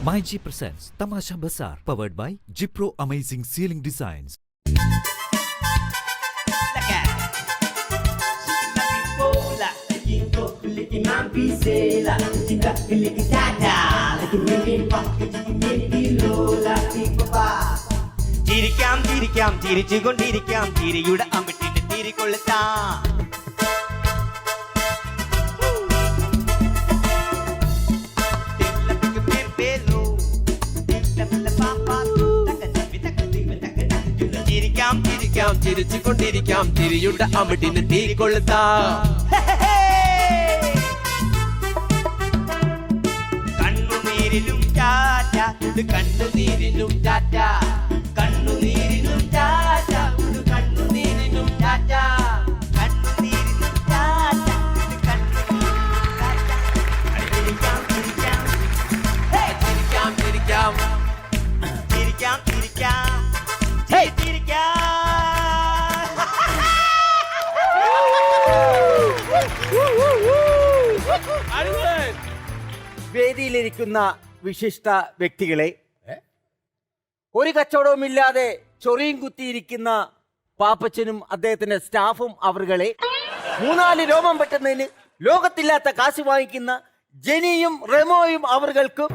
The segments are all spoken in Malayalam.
MyG presents Tamasha Bazaar, powered by Jipro Amazing Ceiling Designs. ചിരിക്കാം ചിരിക്കാം ചിരിച്ചുകൊണ്ടിരിക്കാം ചിരിയുടെ അമിട്ടിട്ട് തിരികൊളുത്താം. ചിരിക്കാം ചിരിക്കാം ചിരിച്ചുകൊണ്ടിരിക്കാം ചിരിയുടെ അമിട്ടിന് തിരികൊളുത്താം. കണ്ണുനീരിലും ടാറ്റ, കണ്ണുനീരിലും ടാറ്റ, കണ്ണുനീരിലും ടാറ്റ, കണ്ണുനീരിലും ടാറ്റ, കണ്ണുനീരിലും ടാറ്റ, കണ്ണുനീരിലും ടാറ്റ. ചിരിക്കാം ചിരിക്കാം ചിരിക്കാം ചിരിക്കാം ചിരിക്കാം ചിരിക്കാം ചിരിക്കാം. വേദിയിലിരിക്കുന്ന വിശിഷ്ട വ്യക്തികളെ, ഒരു കച്ചവടവുമില്ലാതെ ചൊറിയും കുത്തിയിരിക്കുന്ന പാപ്പച്ചനും അദ്ദേഹത്തിന്റെ സ്റ്റാഫും അവർകളെ, 3-4 രോമം പെട്ടുന്നതിന് ലോകത്തില്ലാത്ത കാശ് വാങ്ങിക്കുന്ന ജെനിയും റെമോയും അവർകൾക്കും,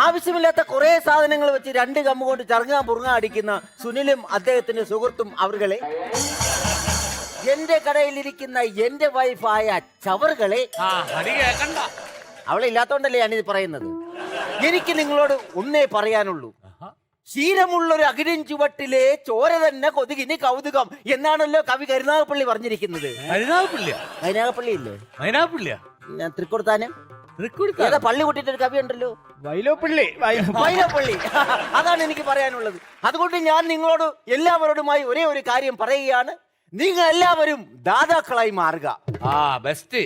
ആവശ്യമില്ലാത്ത കുറെ സാധനങ്ങൾ വെച്ച് 2 കമ്പ് കൊണ്ട് ചറുങ്ങാ പുറുങ്ങാ അടിക്കുന്ന സുനിലും അദ്ദേഹത്തിന്റെ സുഹൃത്തും അവർകളെ, എന്റെ കടയിലിരിക്കുന്ന എന്റെ വൈഫായ ചവറുകളെ, അവളെ ഇല്ലാത്തോണ്ടല്ലേ ഞാനിത് പറയുന്നത്. എനിക്ക് നിങ്ങളോട് ഒന്നേ പറയാനുള്ളൂ. ക്ഷീരമുള്ളൊരു അകിടിൻ ചുവട്ടിലെ ചോര തന്നെ കൊതുകിന് കൗതുകം എന്നാണല്ലോ കവി കരുനാഗപ്പള്ളി പറഞ്ഞിരിക്കുന്നത്. കരുനാഗപ്പള്ളി ഇല്ലേ? ഞാൻ തൃക്കൊടുത്താനും ഏതാ പള്ളി കൂട്ടിട്ടൊരു കവി ഉണ്ടല്ലോ, വൈലോപ്പള്ളി. അതാണ് എനിക്ക് പറയാനുള്ളത്. അതുകൊണ്ട് ഞാൻ നിങ്ങളോട് എല്ലാവരോടുമായി ഒരേ ഒരു കാര്യം പറയുകയാണ്. നിങ്ങൾ എല്ലാവരും ദാതാക്കളായി മാറുക. ബെസ്റ്റ്.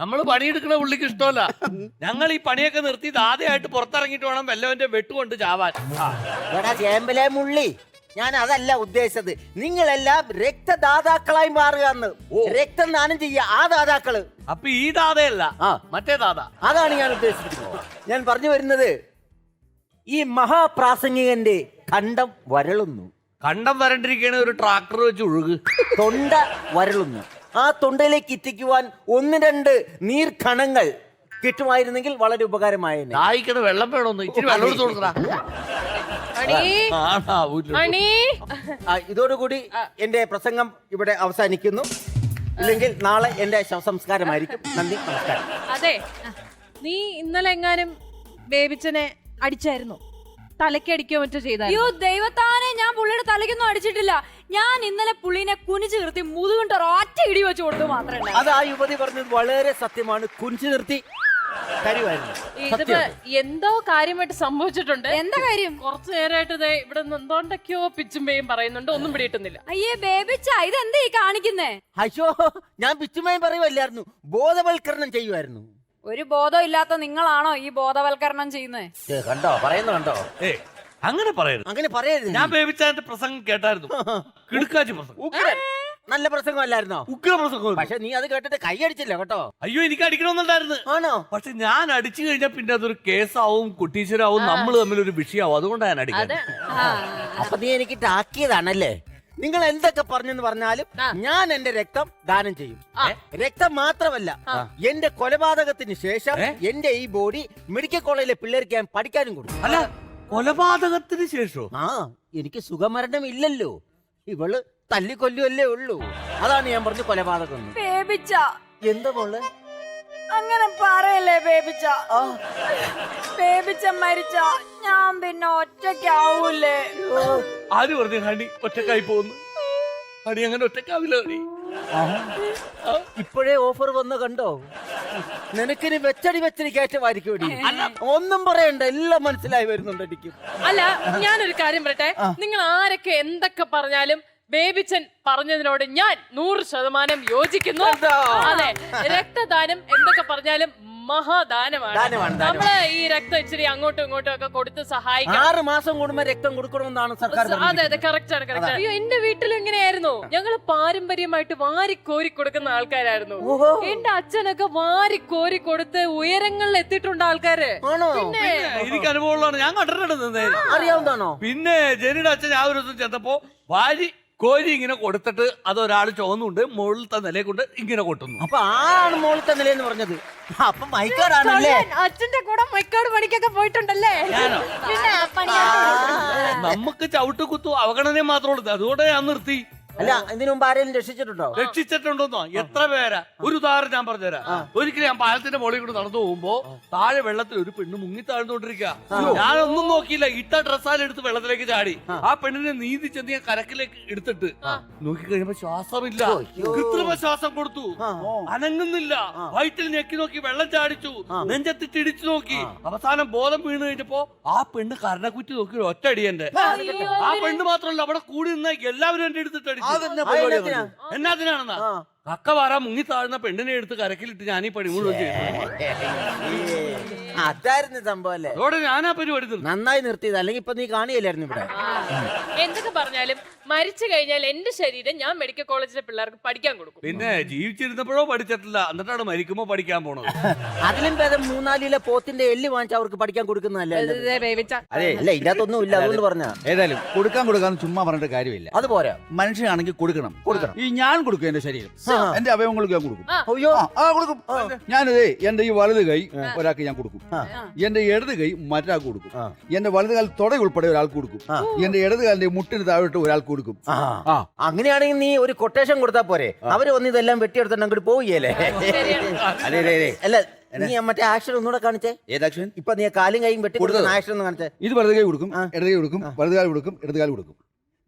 നമ്മള് പണിയെടുക്കണ പുള്ളിക്ക് ഇഷ്ടമല്ല. ഞങ്ങൾ ഈ പണിയൊക്കെ നിർത്തി ദാതയായിട്ട് പുറത്തിറങ്ങിട്ട് വേണം വല്ലവന്റെ വെട്ടുകൊണ്ട് ചാവാൻ. ചേമ്പലെ മുള്ളി, ഞാൻ അതല്ല ഉദ്ദേശിച്ചത്. നിങ്ങളെല്ലാം രക്തദാതാക്കളായി മാറുക എന്ന്. രക്തം ദാനം ചെയ്യുക, ആ ദാതാക്കള്. അപ്പൊ ഈ ദാതയല്ല, മറ്റേ ദാത. അതാണ് ഞാൻ ഉദ്ദേശിച്ചിരിക്കുന്നത്. ഞാൻ പറഞ്ഞു വരുന്നത്, ഈ മഹാപ്രാസംഗികന്റെ കണ്ടം വരളുന്നു. കണ്ടം വരണ്ടിരിക്കണ ഒരു ട്രാക്ടർ വെച്ച് ഒഴുകു. തൊണ്ട വരളുന്നു. ആ തൊണ്ടയിലേക്ക് എത്തിക്കുവാൻ 1-2 നീർക്കണങ്ങൾ കിട്ടുമായിരുന്നെങ്കിൽ വളരെ ഉപകാരമായേനെ. ദാഹിക്കണ വെള്ളം വേണമെന്ന് ഇച്ചിരി വെള്ളം എടുത്ത് കൊടുക്കടാ. ഇതോടുകൂടി എന്റെ പ്രസംഗം ഇവിടെ അവസാനിക്കുന്നു. ഇല്ലെങ്കിൽ നാളെ എന്റെ ശവസംസ്കാരമായിരിക്കും. നന്ദി, നമസ്കാരം. അതെ, നീ ഇന്നലെ എങ്ങാനും ബേബിച്ചനെ അടിച്ചായിരുന്നു? തലക്കടിക്കോ മറ്റോ ചെയ്ത? അയ്യോ ദൈവത്താനെ, ഞാൻ പുള്ളിയുടെ തലയ്ക്കൊന്നും അടിച്ചിട്ടില്ല. ഞാൻ ഇന്നലെ പുള്ളിനെ കുനിച്ചു നിർത്തി മുതുകൊണ്ട് ഒറ്റ ഇടി വെച്ച് കൊടുത്തു മാത്രമേ. അത് ആ യുവതി പറഞ്ഞത് വളരെ സത്യമാണ്. കുനിച്ചു നിർത്തി ഇതിപ്പോ എന്തോ കാര്യമായിട്ട് സംഭവിച്ചിട്ടുണ്ട്. എന്താ കാര്യം? കുറച്ചു നേരമായിട്ട് ഇവിടെ എന്തോണ്ടൊക്കെയോ പിച്ചും പേയും പറയുന്നുണ്ട്, ഒന്നും പിടിയിട്ടുന്നില്ല. അയ്യേ ബേബിച്ച, ഇതെന്താ ഈ കാണിക്കുന്നേ? അയ്യോ, ഞാൻ പിച്ചുമായി പറയുമല്ലായിരുന്നു, ബോധവൽക്കരണം ചെയ്യുമായിരുന്നു. ഒരു ബോധം ഇല്ലാത്ത നിങ്ങളാണോ ഈ ബോധവൽക്കരണം ചെയ്യുന്നത്? കണ്ടോ, പറയുന്നു കണ്ടോ. അങ്ങനെ പറയരുത്, അങ്ങനെ പറയരുത്. ഞാൻ ബേബിച്ചാന്റെ പ്രസംഗം കേട്ടായിരുന്നു. കിടുക്കാച്ചി പ്രസംഗം, നല്ല പ്രസംഗമല്ലായിരുന്നോ? ഉഗ്ര പ്രസംഗം. പക്ഷെ നീ അത് കേട്ടിട്ട് കൈയടിച്ചില്ല കേട്ടോ. അയ്യോ, എനിക്ക് അടിക്കണമെന്നുണ്ടായിരുന്നു. ആണോ? പക്ഷെ ഞാൻ അടിച്ചു കഴിഞ്ഞാൽ പിന്നെ അതൊരു കേസാവും, കുട്ടീശ്വരാവും, നമ്മൾ തമ്മിൽ ഒരു വിഷയാവും. അതുകൊണ്ടാണ് ഞാൻ അടിക്കുന്നത്. അപ്പൊ നീ എനിക്ക് ടാക്കിയതാണല്ലേ? നിങ്ങൾ എന്തൊക്കെ പറഞ്ഞെന്ന് പറഞ്ഞാലും ഞാൻ എന്റെ രക്തം ദാനം ചെയ്യും. രക്തം മാത്രമല്ല, എന്റെ കൊലപാതകത്തിന് ശേഷം എന്റെ ഈ ബോഡി മെഡിക്കൽ കോളേജിലെ പിള്ളേർക്ക് ഞാൻ പഠിക്കാനും കൊടുക്കും. അല്ല, കൊലപാതകത്തിന് ശേഷം? എനിക്ക് സുഖമരണം ഇല്ലല്ലോ. ഇവള് തല്ലിക്കൊല്ലുവല്ലേ ഉള്ളൂ. അതാണ് ഞാൻ പറഞ്ഞു കൊലപാതകം. ബേബിച്ച, എന്താ മോള് അങ്ങനെ പറയല്ലേ ബേബിച്ച. ബേബിച്ച മരിച്ച ഞാൻ പിന്നെ ഒറ്റയ്ക്കാവൂലേ? ആര് പറഞ്ഞു ഹണി ഒറ്റക്കായി പോകുന്നു? ഹണി അങ്ങനെ ഒറ്റക്കാവില്ല. ഹണി ഇപ്പോഴേ ഓഫർ വന്ന് കണ്ടോ? നിനക്കിന് വെച്ചടി കയറ്റമായിരിക്കും. ഒന്നും പറയണ്ട, എല്ലാം മനസ്സിലായി വരുന്നുണ്ട് എനിക്ക്. അല്ല, ഞാനൊരു കാര്യം പറയട്ടെ. നിങ്ങൾ ആരൊക്കെ എന്തൊക്കെ പറഞ്ഞാലും ബേബിച്ചൻ പറഞ്ഞതിനോട് ഞാൻ 100% യോജിക്കുന്നു. അതെ, രക്തദാനം എന്തൊക്കെ പറഞ്ഞാലും മഹാദാനമാണ്. ദാനമാണ്. നമ്മള് ഈ രക്തം ഇച്ചിരി അങ്ങോട്ടും ഇങ്ങോട്ടും ഒക്കെ കൊടുത്ത് സഹായിക്കാം. 6 മാസം കൂടുമ്പോ രക്തം കൊടുക്കണമെന്നാണ് സർക്കാർ അതെ അതെ, കറക്റ്റ് ആണ്, കറക്റ്റ് ആണ്. അയ്യോ, എന്റെ വീട്ടിലും ഇങ്ങനെയായിരുന്നു. ഞങ്ങള് പാരമ്പര്യമായിട്ട് വാരിക്കോരി കൊടുക്കുന്ന ആൾക്കാരായിരുന്നു. എന്റെ അച്ഛനൊക്കെ വാരിക്കോരി കൊടുത്ത് ഉയരങ്ങളിൽ എത്തിയിട്ടുണ്ട് ആൾക്കാര്. ആണോ? പിന്നെ എനിക്ക് അനുഭവമുള്ളതാണ്, ഞാൻ കണ്ടിട്ടുണ്ട്. അറിയാവുന്നതാണോ? പിന്നെ ജനിയുടെ അച്ഛൻ ആ ഒരു ദിവസം ചെന്നപ്പോ വാരി കോരി ഇങ്ങനെ കൊടുത്തിട്ട് അതൊരാൾ ചുവന്നുണ്ട് മുകളിലത്തെ നിലയെ കൊണ്ട് ഇങ്ങനെ കൊട്ടുന്നു. അപ്പൊ ആണ് മുകളിലത്തെ നിലയെന്ന് പറഞ്ഞത്. അപ്പൊ മൈക്കാടാണല്ലേ? അച്ഛന്റെ കൂടെ മൈക്കാട് പണിക്കൊക്കെ പോയിട്ടുണ്ടല്ലേ? ഞാനോ? പിന്നെ നമുക്ക് ചവിട്ടുകുത്തു അവഗണനയെ മാത്രമേ ഉള്ളൂ, അതുകൊണ്ട് ഞാൻ നിർത്തി. അല്ല, ഇതിനു മുമ്പ് ആരെങ്കിലും രക്ഷിച്ചിട്ടുണ്ടോ? രക്ഷിച്ചിട്ടുണ്ടോന്നോ? എത്ര പേരാ. ഒരു ഉദാഹരണം ഞാൻ പറഞ്ഞുതരാം. ഒരിക്കലും ഞാൻ പാലത്തിന്റെ മുകളിൽ കൂടെ നടന്നു പോകുമ്പോ താഴെ വെള്ളത്തിൽ ഒരു പെണ്ണ് മുങ്ങി താഴ്ന്നുകൊണ്ടിരിക്കുക. ഞാനൊന്നും നോക്കിയില്ല, ഇട്ട ഡ്രസ്സാലെടുത്ത് വെള്ളത്തിലേക്ക് ചാടി. ആ പെണ്ണിനെ നീന്തി ചെന്ന് ഞാൻ കരക്കിലേക്ക് എടുത്തിട്ട് നോക്കി കഴിയുമ്പോ ശ്വാസമില്ല. കൃത്രിമ ശ്വാസം കൊടുത്തു, അനങ്ങുന്നില്ല. വയറ്റിൽ ഞെക്കി നോക്കി, വെള്ളം ചാടിച്ചു, നെഞ്ചത്തിട്ട് ഇടിച്ചു നോക്കി. അവസാനം ബോധം വീണ് കഴിഞ്ഞപ്പോ ആ പെണ്ണ് കരണക്കുറ്റി നോക്കി ഒറ്റടി. എന്റെ ആ പെണ്ണ് മാത്രമല്ല, അവിടെ കൂടി നിന്ന എല്ലാവരും എന്റെ എടുത്തിട്ട് അടിച്ചു. എന്നാത്തിനാണെന്നാ കക്ക വാറ മുങ്ങി താഴ്ന്ന പെണ്ണിനെ എടുത്ത് കരക്കിലിട്ട് ഞാൻ ഈ പണി മുഴുവൻ ചെയ്തു. അതായിരുന്നു സംഭവം അല്ലേ? അതോടെ ഞാനാ പരിപാടി നിർത്തി. നന്നായി നിർത്തിയത്, അല്ലെങ്കിൽ ഇപ്പൊ നീ കാണിയല്ലായിരുന്നു ഇവിടെ. എന്തൊക്കെ പറഞ്ഞാലും മരിച്ചു കഴിഞ്ഞാൽ എന്റെ ശരീരം ഞാൻ മെഡിക്കൽ കോളേജിലെ പിള്ളേർക്ക് പഠിക്കാൻ കൊടുക്കും. പിന്നെ ജീവിച്ചിരുന്നപ്പോഴോ പഠിച്ചിട്ടില്ല, എന്നിട്ടാണ് മരിക്കുമ്പോ പഠിക്കാൻ പോണത്. അതിലും ഭേദം 3-4 പോത്തിന്റെ എല്ല് വാങ്ങിച്ച് അവർക്ക് പഠിക്കാൻ കൊടുക്കുന്നതല്ലേ? അതെ, അല്ല, ഇതിനകത്തൊന്നും ഇല്ല, അതുകൊണ്ട് പറഞ്ഞ. ഏതായാലും കൊടുക്കാന്ന് ചുമ്മാ പറഞ്ഞിട്ട് കാര്യമില്ല. അത് പോരാ, മനുഷ്യനാണെങ്കിൽ കൊടുക്കണം. ഈ ഞാൻ കൊടുക്കും, എന്റെ ശരീരം, എന്റെ അവയവങ്ങൾക്ക് ഞാൻ കൊടുക്കും. അയ്യോ, കൊടുക്കും. ഞാനിതേ എന്റെ ഈ വലത് കൈ ഒരാൾക്ക് ഞാൻ കൊടുക്കും, എന്റെ ഇടത് കൈ മറ്റൊരാൾക്ക് കൊടുക്കും, എന്റെ വലത് കാൽ തുട ഉൾപ്പെടെ ഒരാൾക്ക് കൊടുക്കും, എന്റെ ഇടത് കാലിന്റെ മുട്ടിന് താഴോട്ട് ഒരാൾക്ക് കൊടുക്കും. അങ്ങനെയാണെങ്കിൽ നീ ഒരു കൊട്ടേഷൻ കൊടുത്താ പോരെ? അവര് വന്ന് ഇതെല്ലാം വെട്ടിയെടുത്തിട്ട് അങ്ങോട്ട് പോവുകയല്ലേ? അല്ല, നീ മറ്റേ ആക്ഷൻ ഒന്നുകൂടെ കാണിച്ചേ. ഏതാക്ഷൻ? ഇപ്പൊ നീ കാലും കൈയും വെട്ടി കൊടുക്കുന്ന ആക്ഷൻ ഒന്ന് കാണിച്ചേ. ഇത് വലത് കൈ കൊടുക്കും, ഇടത് കൈ കൊടുക്കും, വലത് കാൽ കൊടുക്കും, ഇടത് കാൽ കൊടുക്കും.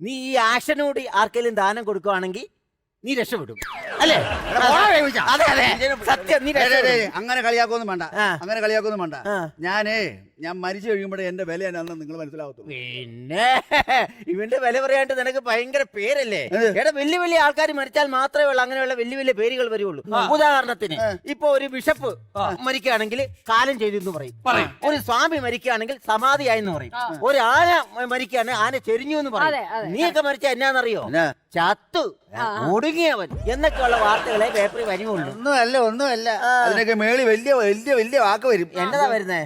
നീ ഈ ആക്ഷനോട് ആർക്കെങ്കിലും ദാനം കൊടുക്കുവാണെങ്കിൽ നീ രക്ഷപ്പെടും, അല്ലേ? അതെ അതെ, സത്യം. നീ അങ്ങനെ കളിയാക്കൊന്നും വേണ്ട, അങ്ങനെ കളിയാക്കൊന്നും വേണ്ട. ഞാൻ മരിച്ചു കഴിയുമ്പോഴേ എന്റെ വില എന്നാന്ന് നിങ്ങൾ മനസ്സിലാവത്തുള്ളൂ. പിന്നെ ഇവന്റെ വില പറയാണ്ട് നിനക്ക് ഭയങ്കര പേരല്ലേ? എടാ, വലിയ വലിയ ആൾക്കാർ മരിച്ചാൽ മാത്രമേ ഉള്ളൂ അങ്ങനെയുള്ള വലിയ വലിയ പേരുകൾ വരുള്ളൂ. ഉദാഹരണത്തിന് ഇപ്പൊ ഒരു ബിഷപ്പ് മരിക്കുകയാണെങ്കിൽ കാലം ചെയ്തെന്ന് പറയും, ഒരു സ്വാമി മരിക്കുകയാണെങ്കിൽ സമാധിയായെന്ന് പറയും, ഒരു ആന മരിക്കുകയാണെങ്കിൽ ആന ചെരിഞ്ഞു എന്ന് പറയും. നീയൊക്കെ മരിച്ച എന്നാന്നറിയോ? ചത്തു, ഒടുങ്ങിയവൻ എന്നൊക്കെയുള്ള വാർത്തകളെ പേപ്പറിൽ വരുവുള്ളൂ. ഒന്നുമല്ല, അതിനൊക്കെ മേളി വലിയ വലിയ വലിയ വാക്ക് വരും. എന്നതാ വരുന്നേ?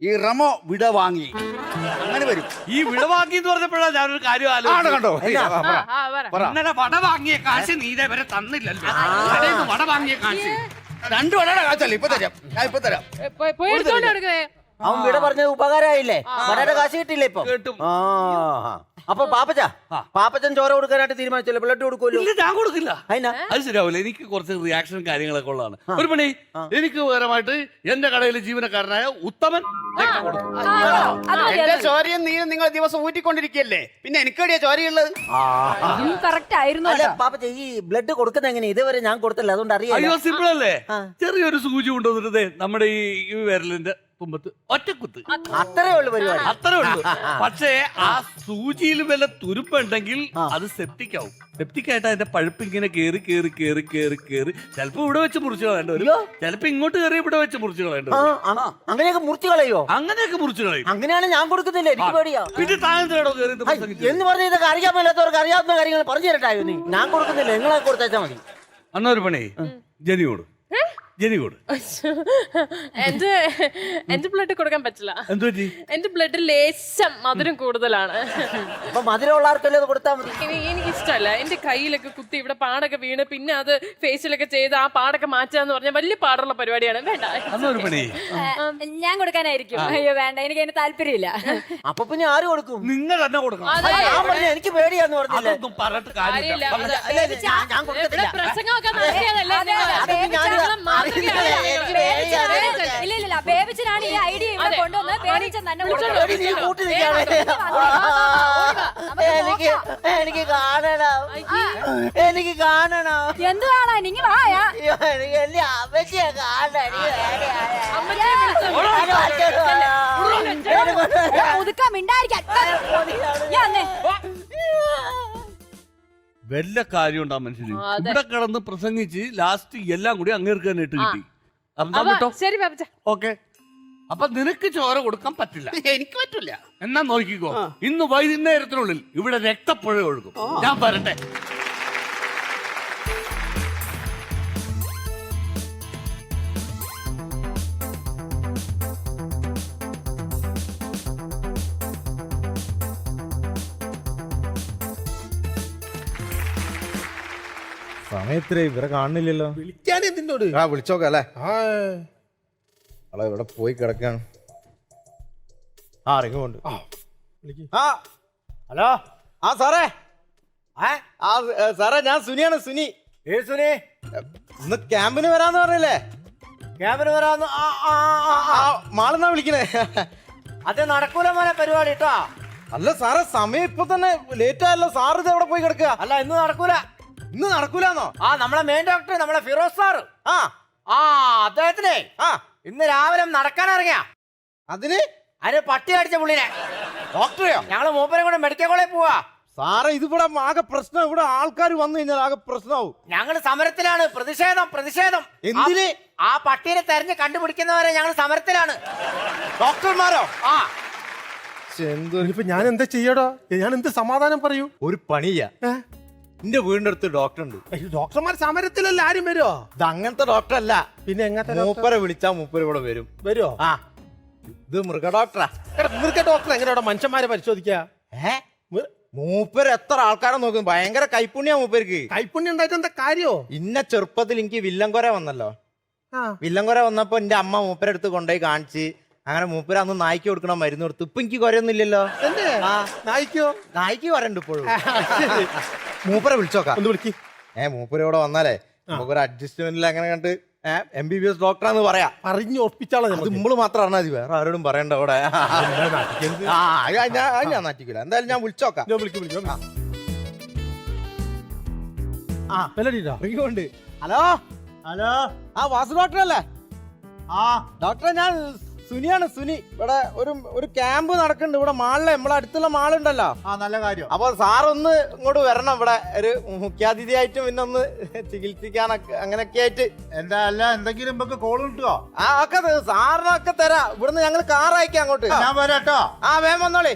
ഈ റമോ വിട വാങ്ങി, അങ്ങനെ വരും. ഈ വിട വാങ്ങി എന്ന് പറഞ്ഞപ്പോഴാണ് ഞാനൊരു കാര്യം കണ്ടോ? ഇന്നലെ വട വാങ്ങിയ കാശ് നീ ഇതേവരെ തന്നില്ലല്ലോ. വട വാങ്ങിയ കാശ് 2 വടയുടെ കാശല്ലേ ഇപ്പൊ തരാം, ഞാൻ ഇപ്പൊ തരാം. അവൻ വിട പറഞ്ഞത് ഉപകാരമായില്ലേ? വടയുടെ കാശ് കിട്ടിയില്ലേ ഇപ്പൊ? കേട്ടും. അപ്പൊ പാപ്പച്ചൻ ചോര കൊടുക്കാനായിട്ട് തീരുമാനിച്ചല്ലോ, ബ്ലഡ് കൊടുക്കുമല്ലോ? ഇല്ല, ഞാൻ കൊടുക്കില്ല. അതിനാ അത് ശരിയാവില്ല, എനിക്ക് കുറച്ച് റിയാക്ഷൻ കാര്യങ്ങളൊക്കെ ഉള്ളതാണ്. ഒരു പണി, എനിക്ക് പകരമായിട്ട് എന്റെ കടയിലെ ജീവനക്കാരനായ ഉത്തമൻ കൊടുക്കും. എന്റെ ചോരയും നീരും നിങ്ങൾ ദിവസം ഊറ്റിക്കൊണ്ടിരിക്കല്ലേ, പിന്നെ എനിക്കടിയാ ചോരയുള്ളത്. കറക്റ്റ് ആയിരുന്നു. അല്ല പാപ്പച്ച, ഈ ബ്ലഡ് കൊടുക്കുന്ന എങ്ങനെ? ഇതുവരെ ഞാൻ കൊടുത്തില്ല, അതുകൊണ്ട് അറിയാം. അയ്യോ, സിമ്പിൾ അല്ലേ? ചെറിയൊരു സൂചി കൊണ്ടുവന്നിട്ട് നമ്മുടെ ഈ വിരലിന്റെ തുമ്പത്ത് ഒറ്റക്കുത്ത്, അത്രേ ഉള്ളു പരിപാടി. അത്രേ ഉള്ളൂ. പക്ഷേ ആ സൂചിയിൽ വല്ല തുരുമ്പുണ്ടെങ്കിൽ അത് സെപ്റ്റിക് ആവും. സെപ്റ്റിക് ആയിട്ട് അതിന്റെ പഴുപ്പ് ഇങ്ങനെ കേറി കേറി കേറി കേറി കേറി ചിലപ്പോ ഇവിടെ വെച്ച് മുറിച്ച് കളയേണ്ടി വരും, ചിലപ്പോ ഇങ്ങോട്ട് കയറി ഇവിടെ വെച്ച് മുറിച്ച് കളയേണ്ടി വരും. അങ്ങനെയൊക്കെ മുറിച്ച് കളയോ? അങ്ങനെയൊക്കെ മുറിച്ച് കളയും. അങ്ങനെയാണ് ഞാൻ കൊടുക്കുന്നില്ല, എനിക്ക് പേടിയാ. പിന്നെ താഴെടോ കയറി എന്ന് പറഞ്ഞ ഇതൊക്കെ അറിയാൻ മേലാത്തവർക്ക് അറിയാവുന്ന കാര്യങ്ങൾ പറഞ്ഞു തരട്ടായോ? നീ ഞാൻ കൊടുക്കുന്നില്ല, നിങ്ങളെ കൊടുത്തേച്ചാ മതി. അന്നൊരു പണി, ജനിയോട് എന്റെ ബ്ലഡ് കൊടുക്കാൻ പറ്റില്ല. എന്ത് പറ്റി? എന്റെ ബ്ലഡ് ലേശം മധുരം കൂടുതലാണ്. അപ്പൊ മധുരമുള്ളവർക്കല്ലേ അത് കൊടുത്താൽ മതി. എനിക്ക് ഇഷ്ടമല്ല. എന്റെ കയ്യിലൊക്കെ കുത്തി ഇവിടെ പാടൊക്കെ വീണ് പിന്നെ അത് ഫേസിലൊക്കെ ചെയ്ത് ആ പാടൊക്കെ മാറ്റാന്ന് പറഞ്ഞാൽ വലിയ പാടുള്ള പരിപാടിയാണ്. വേണ്ട. അന്നൊരു പണി, ഞാൻ കൊടുക്കാനായിരിക്കും. അയ്യോ വേണ്ട, എനിക്ക് അതിന് താല്പര്യമില്ല. അപ്പൊ പിന്നെ ആര് കൊടുക്കും? നിങ്ങൾ തന്നെ കൊടുക്കണം. ഞാൻ പറഞ്ഞ എനിക്ക് പേടിയാന്ന് പറഞ്ഞില്ലേ? അതൊന്നും പറഞ്ഞിട്ട് കാര്യമില്ല. ഞാൻ കൊടുക്കത്തില്ല. പ്രസംഗമൊക്കെ നടത്തിയതല്ലേ? ഇല്ല, ബേബിച്ചനാണ് ഈ ഐഡിയ ഇവിടെ കൊണ്ടുവന്നത്. ബേബിച്ചൻ തന്നെ എനിക്ക് കാണണം, എനിക്ക് കാണണം. എന്ത് കാണാൻ? നിങ്ങൾ വായാ എന്റെ അമ്മച്ചിയെ കാണണം. ഒതുക്കാൻ മിണ്ടായിരിക്കാൻ. വല്ല കാര്യം ഉണ്ടാ മനുഷ്യന്. ഇവിടെ കിടന്ന് പ്രസംഗിച്ച് ലാസ്റ്റ് എല്ലാം കൂടി അങ്ങേർക്ക് തന്നെ ഇട്ട് കിട്ടി. എന്നാ വിട്ടോ. ശരി പാപ്പച്ച. ഓക്കെ. അപ്പൊ നിനക്ക് ചോര കൊടുക്കാൻ പറ്റില്ല. എനിക്ക് പറ്റൂല. എന്നാ നോക്കിക്കോ, ഇന്ന് വൈകുന്നേരത്തിനുള്ളിൽ ഇവിടെ രക്തപ്പുഴ ഒഴുകും. ഞാൻ വരട്ടെ. സമയത്തിരെ ഇവരെ കാണുന്നില്ലല്ലോ. വിളിക്കാൻ എന്തിനോട്? ആ വിളിച്ചോക്കാം അല്ലേ. ഇവിടെ പോയി കിടക്കാണ്. ആ ഇറങ്ങുന്നുണ്ട്. ആ ഹലോ. ആ സാറേ. ആ സാറേ, ഞാൻ സുനിയാണ്. സുനി. സുനി ഇന്ന് ക്യാമ്പിന് വരാന്ന് പറഞ്ഞില്ലേ? ക്യാമ്പിന് വരാന്ന് മാളെന്നാ വിളിക്കണേ. അത് നടക്കൂല മോനെ പരിപാടി കേട്ടോ. അല്ല സാറേ, സമയം ഇപ്പൊ തന്നെ ലേറ്റ് ആയല്ലോ. സാറ് ഇത് എവിടെ പോയി കിടക്കുക? അല്ല, ഇന്ന് നടക്കൂല. ഇന്ന് നടക്കൂലെന്നോ? നമ്മളെ മെയിൻ ഡോക്ടർ, നമ്മളെ ഫിറോസ് സാറ്. അദ്ദേഹത്തിനെ ഇന്ന് രാവിലെ നടക്കാൻ ഇറങ്ങിയ. അതിന് പട്ടി അടിച്ച പുള്ളിനെ. ഡോക്ടറെയോ? ഞങ്ങള് മൂപ്പരെ കൂടെ മെഡിക്കൽ കോളേജിൽ പോവാ. സാറേ, ഇതിവിടെ ആകെ പ്രശ്നം. ഇവിടെ ആൾക്കാർ വന്നു കഴിഞ്ഞാൽ ആകെ പ്രശ്നമാവും. ഞങ്ങള് സമരത്തിലാണ്. പ്രതിഷേധം. എന്തിന്? ആ പട്ടീനെ തെരഞ്ഞ് കണ്ടുപിടിക്കുന്നവരെ ഞങ്ങൾ സമരത്തിലാണ്. ഡോക്ടർമാരോ? ഇപ്പൊ ഞാൻ എന്താ ചെയ്യടോ? ഞാൻ എന്ത് സമാധാനം പറയൂ? ഒരു പണിയാ. എന്റെ വീടിന്റെ അടുത്ത് ഡോക്ടർ ഉണ്ട്. ഡോക്ടർമാർ സമരത്തിലല്ല ആരും വരുമോ? ഇത് അങ്ങനത്തെ ഡോക്ടർ അല്ല. പിന്നെ എങ്ങനത്തെ? മൂപ്പരെ വിളിച്ചാ മൂപ്പര് ഇവിടെ വരും. വരുമോ? ഇത് മൃഗ ഡോക്ടറാ. മൃഗ ഡോക്ടർ എങ്ങനെയാ മനുഷ്യന്മാരെ പരിശോധിക്കാ? മൂപ്പര് എത്ര ആൾക്കാരെ നോക്കുന്നു. ഭയങ്കര കൈപ്പുണ്യാ മൂപ്പർക്ക്. കൈപ്പുണ്യം ഉണ്ടായിട്ട് എന്താ കാര്യോ? ഇന്ന ചെറുപ്പത്തിൽ എനിക്ക് വില്ലൻകൊര വന്നല്ലോ. വില്ലൻകൊര വന്നപ്പോ എന്റെ അമ്മ മൂപ്പരെ അടുത്ത് കൊണ്ടുപോയി കാണിച്ച്, അങ്ങനെ മൂപ്പര അന്ന് നായ്ക്ക് കൊടുക്കണ മരുന്ന് കൊടുത്തു. ഇപ്പൊ എനിക്ക് കൊരയൊന്നുമില്ലല്ലോ. നായ്ക്ക് കൊരണ്ട് ഇപ്പോഴും. മൂപ്പരെ വിളിച്ചോക്കാം. ഒന്ന് വിളിക്ക്. മൂപ്പര് ഇവിടെ വന്നാലേ നമുക്കൊരു അഡ്ജസ്റ്റ്മെന്റിൽ അങ്ങനെ കണ്ട് MBBS ഡോക്ടറാന്ന് പറയാ. അറിഞ്ഞു ഒപ്പിച്ചാളോ? അത് നമ്മള് മാത്രം അറിഞ്ഞാൽ മതി, വേറെ ആരോടും പറയണ്ട അവിടെ. ഞാൻ നാറ്റിക്കില്ല. എന്തായാലും ഞാൻ വിളിച്ചോക്കാം. Hello hello. വാസു ഡോക്ടർ അല്ലേ? ഡോക്ടറെ, ഞാൻ സുനിയാണ്. സുനി. ഇവിടെ ഒരു ക്യാമ്പ് നടക്കുന്നുണ്ട് ഇവിടെ മാളിലെ. നമ്മളെ അടുത്തുള്ള മാളുണ്ടല്ലോ. നല്ല കാര്യം. അപ്പൊ സാറൊന്ന് ഇങ്ങോട്ട് വരണം. ഇവിടെ ഒരു മുഖ്യാതിഥിയായിട്ടും പിന്നെ ഒന്ന് ചികിത്സിക്കാനൊക്കെ അങ്ങനെയൊക്കെ ആയിട്ട്. എന്താ അല്ല എന്തെങ്കിലും നമുക്ക് കോൾ കിട്ടുവോ? ഒക്കെ സാറിനൊക്കെ തരാം. ഇവിടുന്ന് ഞങ്ങൾ കാർ അയക്കാം അങ്ങോട്ട്. ഞാൻ വരാട്ടോ. വേഗം വന്നോളി.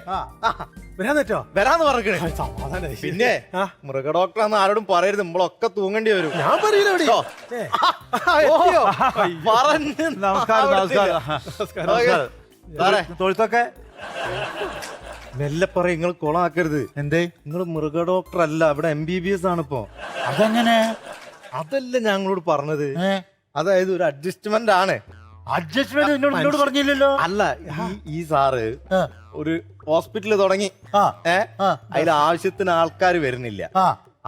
വരാൻ പറ്റോ? വരാന്ന് പറഞ്ഞേ. പിന്നെ മൃഗ ഡോക്ടറാന്ന് ആരോടും പറയരുത്. നമ്മളൊക്കെ തൂങ്ങേണ്ടി വരും. ഞാൻ പറയില്ല. പറഞ്ഞു. തൊഴുത്തൊക്കെ മെല്ലെ പറ. നിങ്ങൾ കൊളാക്കരുത്. എന്തേ? നിങ്ങൾ മൃഗ ഡോക്ടർ അല്ല, ഇവിടെ MBBS ആണ് ഇപ്പൊ. അതെങ്ങനെ? അതല്ല ഞങ്ങളോട് പറഞ്ഞത്. അതായത് ഒരു അഡ്ജസ്റ്റ്മെന്റ് ആണ്. അഡ്ജസ്റ്റ്മെന്റ് എന്നോട് പറഞ്ഞില്ലല്ലോ. അല്ല, ഈ സാറ് ഒരു ഹോസ്പിറ്റല് തുടങ്ങി. അതിൽ ആവശ്യത്തിന് ആൾക്കാർ വരുന്നില്ല.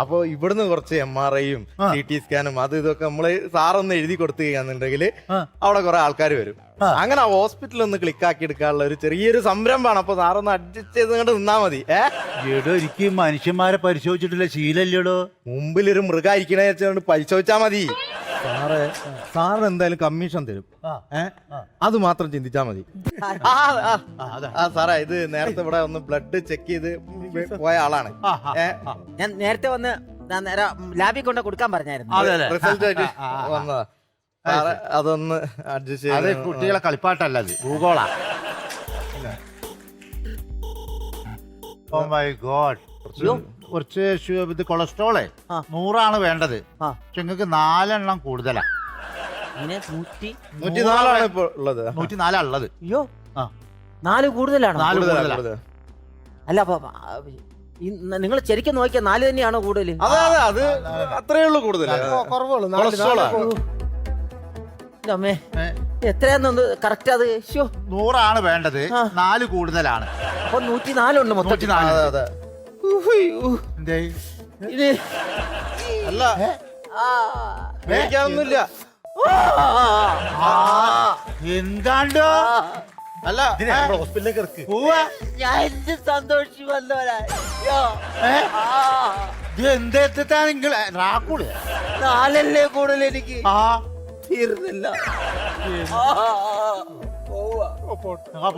അപ്പൊ ഇവിടുന്ന് കുറച്ച് MRIയും CT സ്കാനും അത് ഇതൊക്കെ നമ്മള് സാറൊന്ന് എഴുതി കൊടുത്തുകയാണെന്നുണ്ടെങ്കിൽ അവിടെ കുറെ ആൾക്കാർ വരും. അങ്ങനെ ആ ഹോസ്പിറ്റൽ ഒന്ന് ക്ലിക്കാക്കി എടുക്കാനുള്ള ഒരു ചെറിയൊരു സംരംഭമാണ്. അപ്പൊ സാറൊന്ന് അഡ്ജസ്റ്റ് ചെയ്ത് കണ്ട് നിന്നാ മതി. എടോ, എനിക്ക് മനുഷ്യന്മാരെ പരിശോധിച്ചിട്ടില്ല, ശീലല്ലോടോ. മുമ്പിലൊരു മൃഗായിരിക്കണേ വെച്ചുകൊണ്ട് പരിശോധിച്ചാ മതി. സാറിന് എന്തായാലും കമ്മീഷൻ തരും. അത് മാത്രം ചിന്തിച്ചാ മതി. സാറേ, ഇത് നേരത്തെ ഇവിടെ ഒന്ന് ബ്ലഡ് ചെക്ക് ചെയ്ത് പോയ ആളാണ്. ഞാൻ നേരത്തെ വന്ന് ലാബിൽ കൊണ്ട് കൊടുക്കാൻ പറഞ്ഞായിരുന്നു. റിസൾട്ട് ആയിട്ട് വന്നതാ. സാറേ, അതൊന്ന് അഡ്ജസ്റ്റ് അത് ചെയ്ത്. കുട്ടികളെ കളിപ്പാട്ടല്ല, അത് ഭൂഗോളാ. Oh my God. കുറച്ച് ഇത് കൊളസ്ട്രോളെ 100 വേണ്ടത്. പക്ഷെ നിങ്ങൾക്ക് 4 എണ്ണം കൂടുതലാ. 104 ഇപ്പൊ ഉള്ളത്. 104 ഉള്ളത്. അയ്യോ, 4 കൂടുതലാണ്. 4 കൂടുതലാ. അല്ല, അപ്പൊ നിങ്ങൾ ശരിക്കും നോക്കിയാൽ 4 തന്നെയാണോ കൂടുതൽ? അതെ അത് അത്രേ ഉള്ളൂ കൂടുതൽ. കൊളസ്ട്രോളാ. അമ്മേ, എത്രയാന്നൊന്ന് കറക്റ്റ് അത്? 100 വേണ്ടത്, 4 കൂടുതലാണ്. അപ്പൊ 104 ഉണ്ട് മൊത്തം. 104. അതെ. എന്തേ? ഇത് അല്ല, പേടിക്കാനൊന്നുമില്ല. എന്താണ്ടോ? അല്ല, ഹോസ്പിറ്റലിലേക്ക് ഇറക്ക്. ഞാൻ എന്ത് സന്തോഷിച്ചു വന്നവരാ. എന്തെത്താ നിങ്ങൾ റാക്കൂള് 4 കൂടുതൽ എനിക്ക് തീർന്നില്ല.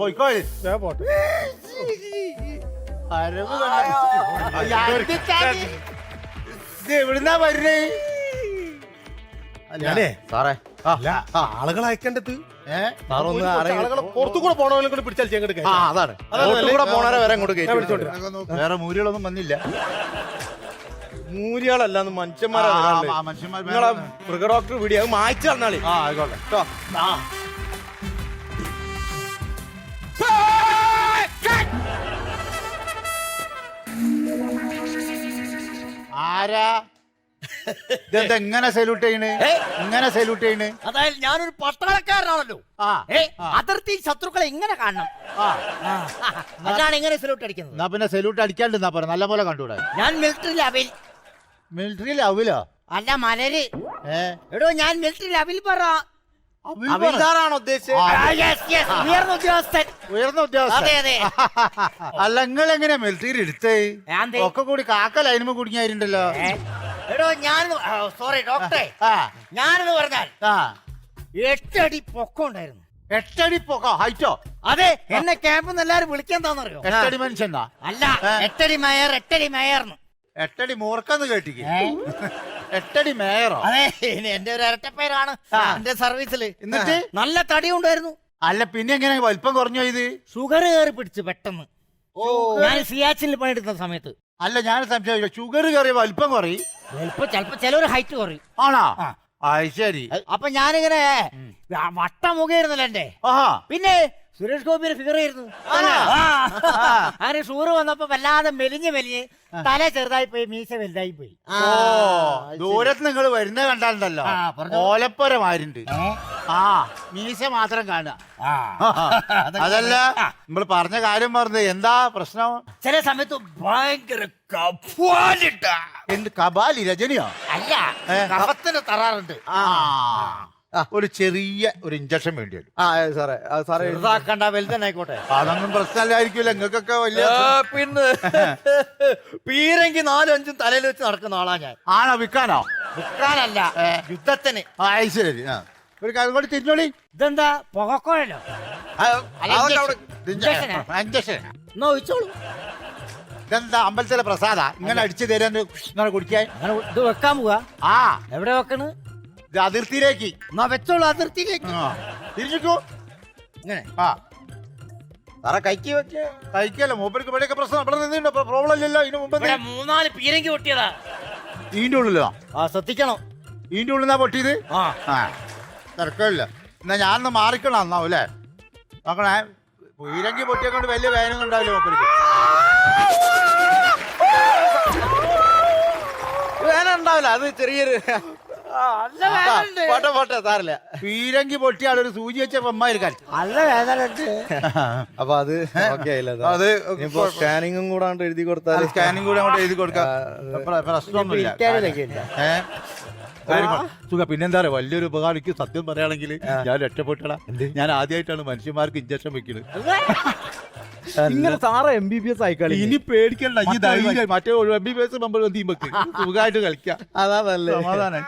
പോയിക്കോ. എവിടുന്നാ വരുന്നേ? സാറേ, ആളുകൾ അയക്കേണ്ടത് സാറൊന്ന് ആളുകളെ പുറത്തു കൂടെ പോണവരെ കൊണ്ട് പിടിച്ചാൽ അങ്ങോട്ട് ആ അതാണ് റോട്ടിൽ കൂടെ പോണവരെ വരെ അങ്ങോട്ട് കയറ്റി വേറെ മൂരികളൊന്നും വന്നില്ല. മൂരിയാളല്ലാന്ന് മനുഷ്യന്മാരാ മനുഷ്യന്മാർ നിങ്ങളെ മൃഗഡോക്ടർ വീഡിയോ അത് മായ്ച്ചു തന്നാളി. ആ ആയിക്കോട്ടെ. ട്ടോ. ആരാ ഇതെന്താ ഇങ്ങനെ സല്യൂട്ട് ചെയ്യണ്? ഇങ്ങനെ സല്യൂട്ട് ചെയ്യണ്? അതായത് ഞാനൊരു പട്ടാളക്കാരനാണല്ലോ. ആ അതിർത്തി ശത്രുക്കളെ ഇങ്ങനെ കാണണം. അതാണ് ഇങ്ങനെ സല്യൂട്ട് അടിക്കുന്നത്. എന്നാ പിന്നെ സല്യൂട്ട് അടിക്കാണ്ടെന്നാ പറ, നല്ല പോലെ കണ്ടുകൂടാ. ഞാൻ മിലിറ്ററി ലെവൽ. മിലിറ്ററി ലെവലോ? അല്ല മലര്. എടോ ഞാൻ മിലിറ്ററി ലെവൽ പറ. അവിൽദാറാണോ ഉദ്ദേശിച്ചത്? ഉയർന്ന ഉദ്യോഗസ്ഥൻ. ഉയർന്ന അതെ ഉദ്യോഗസ്ഥൻ. അതെ. അല്ല നിങ്ങൾ എങ്ങനെ മിലിറ്ററി എടുത്തേ? ഞാൻ ഒക്കെ കൂടി കാക്ക ലൈനുമ്പോ കുടുങ്ങിയായിരുന്നല്ലോ. എടോ ഞാൻ സോറി ഡോക്ടറെ, ഞാനെന്ന് പറഞ്ഞാൽ 8 അടി പൊക്കം ഉണ്ടായിരുന്നു. 8 അടി പൊക്ക ഹൈറ്റോ? അതെ, എന്നെ ക്യാമ്പിൽ നിന്ന് എല്ലാരും വിളിക്കാൻ താന്നറിയോ? 8 അടി മനുഷ്യനാ? അല്ല, 8 അടി മേയർ, 8 അടി മേയർന്ന്. 8 അടി മൂർക്കെന്ന് കേട്ടിക്ക്. 8 അടി മേയറോ? അതെ, എന്റെ ഒരു ഇരട്ടപ്പേരാണ് എന്റെ സർവീസില്. എന്നിട്ട് നല്ല തടി ഉണ്ടായിരുന്നു. അല്ല പിന്നെ എങ്ങനെ വലിപ്പം കുറഞ്ഞോ ഇത്? ഷുഗർ കയറി പിടിച്ചു പെട്ടെന്ന്. ഞാൻ സിയാച്ചിൽ പണിയെടുക്കുന്ന സമയത്ത്. അല്ല ഞാൻ സംശയം, ഷുഗർ കയറിയ വലിപ്പം കുറയും? ചിലപ്പോ ചിലവര് ഹൈറ്റ് കുറയും. ആണോ? അത് ശരി. അപ്പൊ ഞാനിങ്ങനെ വട്ടം മുഖയായിരുന്നല്ലോ എന്റെ. ആഹാ. പിന്നെ സുരേഷ് ഗോപിയുടെ ഫിഗർ ആയിരുന്നു. അങ്ങനെ ഷുഗർ വന്നപ്പോ വല്ലാതെ മെലിഞ്ഞ് തല ചെറുതായി പോയി, മീശ വലുതായി പോയി. ദൂരത്ത് നിങ്ങൾ വരുന്ന കണ്ടാലുണ്ടല്ലോ ഓലപ്പരമാരുണ്ട്. ആ മീശ മാത്രം കാണുക. അതല്ല നമ്മൾ പറഞ്ഞ കാര്യം പറഞ്ഞത് എന്താ പ്രശ്നം? ചില സമയത്ത് ഭയങ്കര എന്ത് കപാലി രജനിയോ? അല്ല, കഫത്തിന് തറാറുണ്ട്. ഒരു ചെറിയ ഒരു ഇഞ്ചക്ഷൻ വേണ്ടി വരും. സാറേ ചെറുതാക്കണ്ട, വലുതന്നായിക്കോട്ടെ. അതൊന്നും പ്രശ്നമല്ലായിരിക്കുമല്ലോ, നിങ്ങൾക്കൊക്കെ വലിയ. പിന്നെ പീരെങ്കി 4-5 തലയിൽ വെച്ച് നടക്കുന്ന ആളാ ഞാൻ. ആണോ? വിൽക്കാനോ? വിൽക്കാനല്ല, യുദ്ധത്തിന്. അത് ശരി. ഒരു കാര്യം കൂടി തിരിഞ്ഞോളി. ഇതെന്താ പുകക്കോഴല്ലോ? ഇഞ്ചക്ഷൻ എന്നാ ഒഴിച്ചോളൂ. ഇതെന്താ അമ്പലത്തിലെ പ്രസാദ ഇങ്ങനെ അടിച്ചു തരാൻ ഇങ്ങനെ കുടിക്കാൻ? ഇത് വെക്കാൻ പോവാ. ആ എവിടെ വെക്കണ്? ഇത് അതിർത്തിയിലേക്ക്. എന്നാ വെച്ചോളൂ, അതിർത്തിയിലേക്ക്. തിരിഞ്ഞിക്കോ ഇങ്ങനെ. ആ സാറേ കൈക്ക് വെച്ച കഴിക്കല്ലോ. മൂപ്പർക്ക് ഇവിടെയൊക്കെ പ്രശ്നം ഇവിടെ നിന്നുണ്ടോ? പ്രോബ്ലം ഇല്ലല്ലോ. ഇതിന് മുമ്പ് 3-4 പീരങ്കി പൊട്ടിയതാ. ഇതിന്റെ ഉള്ളിലോ? ശ്രദ്ധിക്കണം. ഇതിന്റെ ഉള്ളിൽ നിന്നാ പൊട്ടിയത്? ആ തിരക്കില്ല. എന്നാ ഞാനൊന്ന് മാറിക്കണം എന്നാവും അല്ലേ? നോക്കണേ, പീരങ്കി പൊട്ടിയെ കൊണ്ട് വലിയ വേദന ഉണ്ടാവില്ല മൂപ്പർക്ക്. വേന ഉണ്ടാവില്ല, അത് ചെറിയൊരു പോട്ടെ സാറില്ല. പീരങ്കി പൊട്ടിയ ആളൊരു സൂചി വെച്ച പെമ്മായിരിക്കാൻ നല്ല വേദന ഉണ്ട്. അപ്പൊ അത് ഓക്കെ ആയില്ല. അത് സ്കാനിങ്ങും കൂടാണ്ട് എഴുതി കൊടുത്താൽ സ്കാനിങ് കൂടെ അങ്ങോട്ട് എഴുതി കൊടുക്കാം. പ്രശ്നമൊന്നുമില്ല. സുഖ. പിന്നെന്താ പറയാ, വലിയൊരു ഉപകാരിക്ക് സത്യം പറയുകയാണെങ്കിൽ ഞാൻ രക്ഷപ്പെട്ടടാ. ഞാൻ ആദ്യമായിട്ടാണ് മനുഷ്യന്മാർക്ക് ഇഞ്ചക്ഷൻ വെക്കുന്നത്. ഇങ്ങനെ സാറ് MBBS ആയിക്കളി. ഇനി പേടിക്കണ്ട, ഈ ധൈര്യം മറ്റേ MBBS നമ്മൾ വെക്ക് സുഖമായിട്ട് കളിക്കാം. അതാ നല്ലേ. സമാധാനം.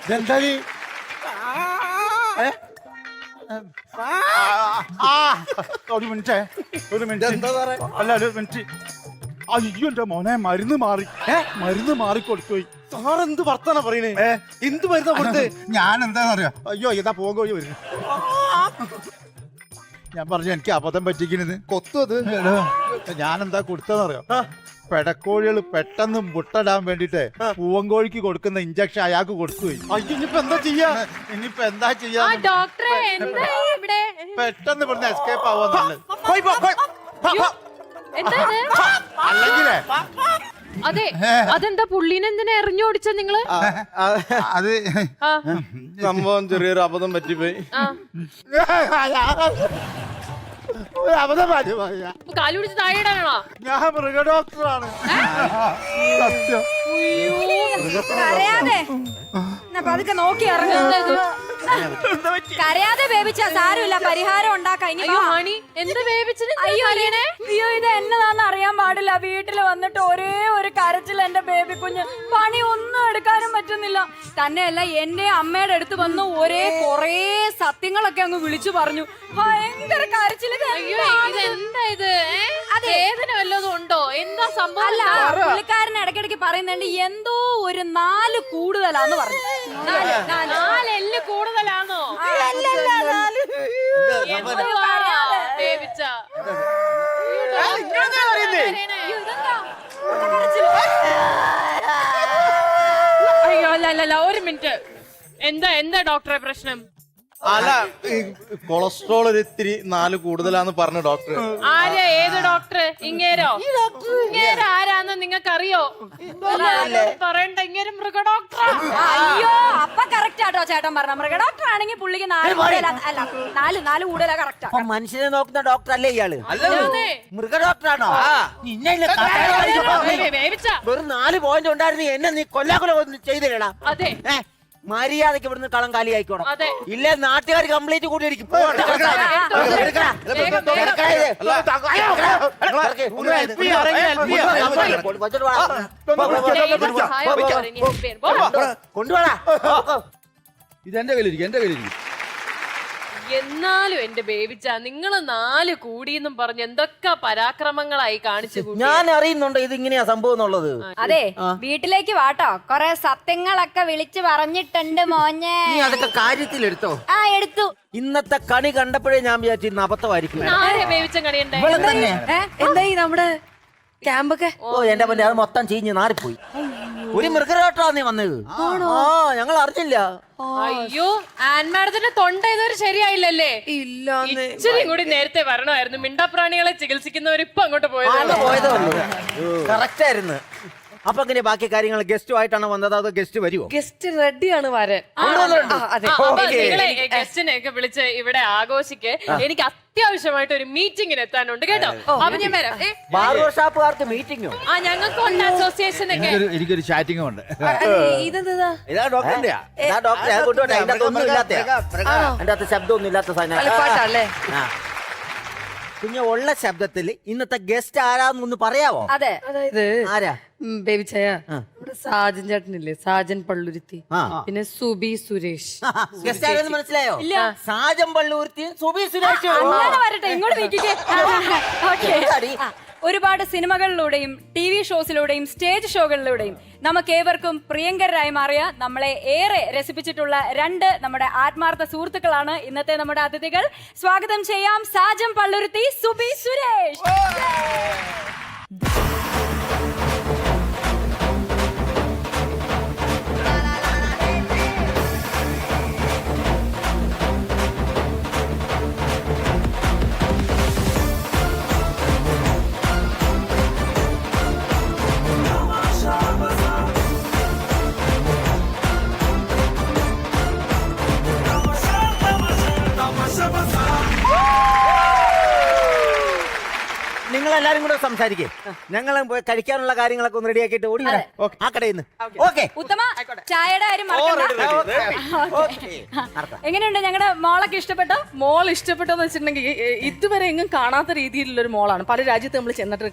ഇതെന്താ ഒരു മിനിറ്റ് അല്ല, ഒരു മിനിറ്റ്. അയ്യോ എന്റെ മോനെ, മരുന്ന് മാറി. മരുന്ന് മാറിക്കൊടുത്തുപോയി. സാറെന്ത് വർത്താനാ പറയണേ? എന്ത് മരുന്നാ കൊടുത്തേ? ഞാൻ എന്താന്ന് അറിയാം. അയ്യോ ഇതാ പോകോഴി വരുന്നു. ഞാൻ പറഞ്ഞു എനിക്ക് അബദ്ധം പറ്റിക്കുന്നത്. കൊത്തു അത്. ഞാൻ എന്താ കൊടുത്തതെന്നറിയോ? പെടക്കോഴികൾ പെട്ടെന്ന് മുട്ടടാൻ വേണ്ടിട്ട് പൂവൻകോഴിക്ക് കൊടുക്കുന്ന ഇഞ്ചക്ഷൻ അയാൾക്ക് കൊടുത്തുപോയി. അയ്യോ ഇനിയിപ്പോ എന്താ ചെയ്യാ? ഇനിയിപ്പോ എന്താ ചെയ്യാ? ഡോക്ടറെ എന്താ ഇവിടെ? പെട്ടെന്ന് ഇവിടുന്ന് എസ്കേപ്പ് ആവാന്നുള്ളത്. എന്താ ഇത്? അല്ലെങ്കിലേ അതെ, അതെന്താ പുള്ളീനെ എന്തിനാ എറിഞ്ഞോടിച്ച നിങ്ങള്? അത് സംഭവം ചെറിയൊരു അബദ്ധം പറ്റിപ്പോയി. അബദ്ധം പറ്റി. കാലു പിടിച്ച് താഴെയിടാനാണോ? ഞാൻ മൃഗഡോക്ടറാണ്. സത്യം. അറിയാതെ പതുക്കെ നോക്കി ഇറങ്ങുന്നത്. കരയാതെ ബേബിച്ച സാരമില്ല, പരിഹാരം ഉണ്ടാക്കാം. ഇനി അയ്യോ വാ. ഹണി എന്താ ബേബിച്ചിന് അയ്യോ അയ്യോ ഇത് എന്നതാന്ന് അറിയാൻ പാടില്ല. വീട്ടിൽ വന്നിട്ട് ഒരേ ഒരു കരച്ചിൽ എന്റെ ബേബി കുഞ്ഞ്. പണി ഒന്നും എടുക്കാനും പറ്റുന്നില്ല. തന്നെയല്ല എന്റെ അമ്മയുടെ അടുത്ത് വന്ന് കുറേ സത്യങ്ങളൊക്കെ അങ്ങ് വിളിച്ചു പറഞ്ഞു. ഭയങ്കര കരച്ചില്. അയ്യോ ഇതെന്താ ഇത്? വേദന വല്ലതും ഉണ്ടോ? എന്താ സംഭവം? അല്ല, പുള്ളിക്കാരൻ ഇടയ്ക്കിടയ്ക്ക് പറയുന്നുണ്ട് എന്തോ ഒരു 4 കൂടുതലാന്ന് പറഞ്ഞു. 4 എല്ല് കൂടുതലാണോ? ബേബിച്ച അയ്യോ അല്ല ഒരു മിനിറ്റ്. എന്താ ഡോക്ടറെ പ്രശ്നം? അല്ല കൊളസ്ട്രോൾ ഒരു ഇത്തിരി 4 കൂടുതലാന്ന് പറഞ്ഞു ഡോക്ടർ. ആരാ? ഏത് ഡോക്ടർ? ഇങ്ങേരോ? ഇങ്ങേര് ആരാന്ന് നിങ്ങൾക്കറിയോ? പറയണ്ട, ഇങ്ങേര് മൃഗ ഡോക്ടറാ. അയ്യോ അപ്പൊ കറക്റ്റ് ആട്ടോ ചേട്ടൻ പറഞ്ഞ. മൃഗ ഡോക്ടർ ആണെങ്കിൽ പുള്ളിക്ക് 4 കൂടുതലാ. അല്ല 4 കൂടുതലാ കറക്റ്റാ. അപ്പൊ മനുഷ്യനെ നോക്കുന്ന ഡോക്ടർ അല്ലേ ഇയാള്? അതെ. മൃഗ ഡോക്ടറാണോ? ബേബിച്ച വെറും 4 പോയിന്റ് ഉണ്ടായിരുന്നു. എന്നെ നീ കൊല്ലാകൊല ചെയ്തില്ലടാ. അതെ മര്യാദക്ക് ഇവിടുന്ന് കളം കാലി ആയിക്കോണം. അതെ. ഇല്ല നാട്ടുകാർ കംപ്ലീറ്റ് കൂടി ഇരിക്കും. കൊണ്ടുപോടാ. ഇതെന്റെ കയ്യിലിരിക്കും, എന്റെ കയ്യിലിരിക്കും. എന്നാലും എന്റെ ബേബിച്ച നിങ്ങള് 4 കൂടിയെന്നും പറഞ്ഞ് എന്തൊക്കെ പരാക്രമങ്ങളായി കാണിച്ചു. ഞാൻ അറിയുന്നുണ്ട് ഇത് ഇങ്ങനെയാ സംഭവം എന്നുള്ളത്. അതെ വീട്ടിലേക്ക് വാട്ടോ. കൊറേ സത്യങ്ങളൊക്കെ വിളിച്ചു പറഞ്ഞിട്ടുണ്ട് മോനെ. നീ അതൊക്കെ കാര്യത്തിലെടുത്തോ? ആ എടുത്തു. ഇന്നത്തെ കണി കണ്ടപ്പോഴേ ഞാൻ വിചാരിച്ചു ഇന്ന് അബദ്ധമായിരിക്കും. ആരെ ബേബിച്ച കണിയുണ്ടായി? ഇവിടെ തന്നെ എന്തായി നമ്മുടെ ക്യാമ്പൊക്കെ? ഓ എന്റെ പൊന്നെ അത് മൊത്തം ചീഞ്ഞ് നാറിപ്പോയി. ഒരു മൃഗരോട്ടാ നീ വന്നത്. ഞങ്ങൾ അറിഞ്ഞില്ല. അയ്യോ ആൻമാഡത്തിന്റെ തൊണ്ട ഇതുവരെ ശരിയായില്ലല്ലേ? ഇച്ചിരി കൂടി നേരത്തെ വരണമായിരുന്നു. മിണ്ടാപ്രാണികളെ ചികിത്സിക്കുന്നവർ ഇപ്പൊ അങ്ങോട്ട് പോയത്. പോയതേ ഉള്ളൂ. കറക്റ്റ് ആയിരുന്നു. അപ്പൊ എങ്ങനെ ബാക്കി കാര്യങ്ങൾ ഗസ്റ്റുമായിട്ടാണ് വന്നത്? അതോ ഗസ്റ്റ് വരുമോ? ഗസ്റ്റ് റെഡിയാണ് വരാൻ. ഗസ്റ്റിനെ ഒക്കെ വിളിച്ച് ഇവിടെ ആഘോഷിക്ക്. എനിക്ക് അത്യാവശ്യമായിട്ട് ഒരു മീറ്റിംഗിന് എത്താനുണ്ട് കേട്ടോ. അപ്പൊ ഞാൻ വരാം. ബാർബർ ഷോപ്പുകാർക്ക് മീറ്റിംഗോ? ആ ഞങ്ങൾക്കുണ്ട് അസോസിയേഷൻ ഒക്കെ. എനിക്കൊരു ചാറ്റിംഗ് ഉണ്ട്. ഇതെന്താ? ഇതാ ഡോക്ടറിന്റെ ഡോക്ടറെ കൊണ്ടുപോട്ടെ. അതിന്റെ അകത്തൊന്നും ഇല്ലാത്ത, അതിന്റെ അകത്ത് ശബ്ദമൊന്നും ഇല്ലാത്ത കളിപ്പാട്ടല്ലേ? കുഞ്ഞ ഉള്ള ശബ്ദത്തിൽ ഇന്നത്തെ ഗസ്റ്റ് ആരാന്നൊന്ന് പറയാവോ? അതെ അതായത് ആരാ? ബേബി ചായ ഇവിടെ സാജൻ ചേട്ടനില്ലേ, സാജൻ പള്ളുരുത്തി, പിന്നെ സുബി സുരേഷ്. ഗസ്റ്റ് ആരെന്ന് മനസ്സിലായോ? സാജൻ പള്ളൂർത്തിയും സുബി സുരേഷും. അങ്ങനെ വരട്ടെ, ഇങ്ങോട്ട് വീട്ടിക്ക്. ഒരുപാട് സിനിമകളിലൂടെയും TV ഷോസിലൂടെയും സ്റ്റേജ് ഷോകളിലൂടെയും നമുക്കേവർക്കും പ്രിയങ്കരായി മാറിയ, നമ്മളെ ഏറെ രസിപ്പിച്ചിട്ടുള്ള 2 നമ്മുടെ ആത്മാർത്ഥ സുഹൃത്തുക്കളാണ് ഇന്നത്തെ നമ്മുടെ അതിഥികൾ. സ്വാഗതം ചെയ്യാം സാജൻ പള്ളുരുത്തി, സുബി സുരേഷ്. നിങ്ങളെല്ലാരും കൂടെ സംസാരിക്കേ. ഞങ്ങൾ പോയി കഴിക്കാനുള്ള കാര്യങ്ങളൊക്കെ ഒന്ന് റെഡിയാക്കിയിട്ട് ഓടി ആ കടയിൽ നിന്ന്. ഓക്കെ ഉത്തമ ചായയുടെ കാര്യം മറക്കണ്ട. എങ്ങനെയുണ്ട് ഞങ്ങളുടെ മോളൊക്കെ ഇഷ്ടപ്പെട്ടോ? മോൾ ഇഷ്ടപ്പെട്ടെന്ന് വെച്ചിട്ടുണ്ടെങ്കിൽ ഇതുവരെ എങ്ങും കാണാത്ത രീതിയിലുള്ള ഒരു മോളാണ്. പല രാജ്യത്ത് നമ്മൾ ചെന്നിട്ട്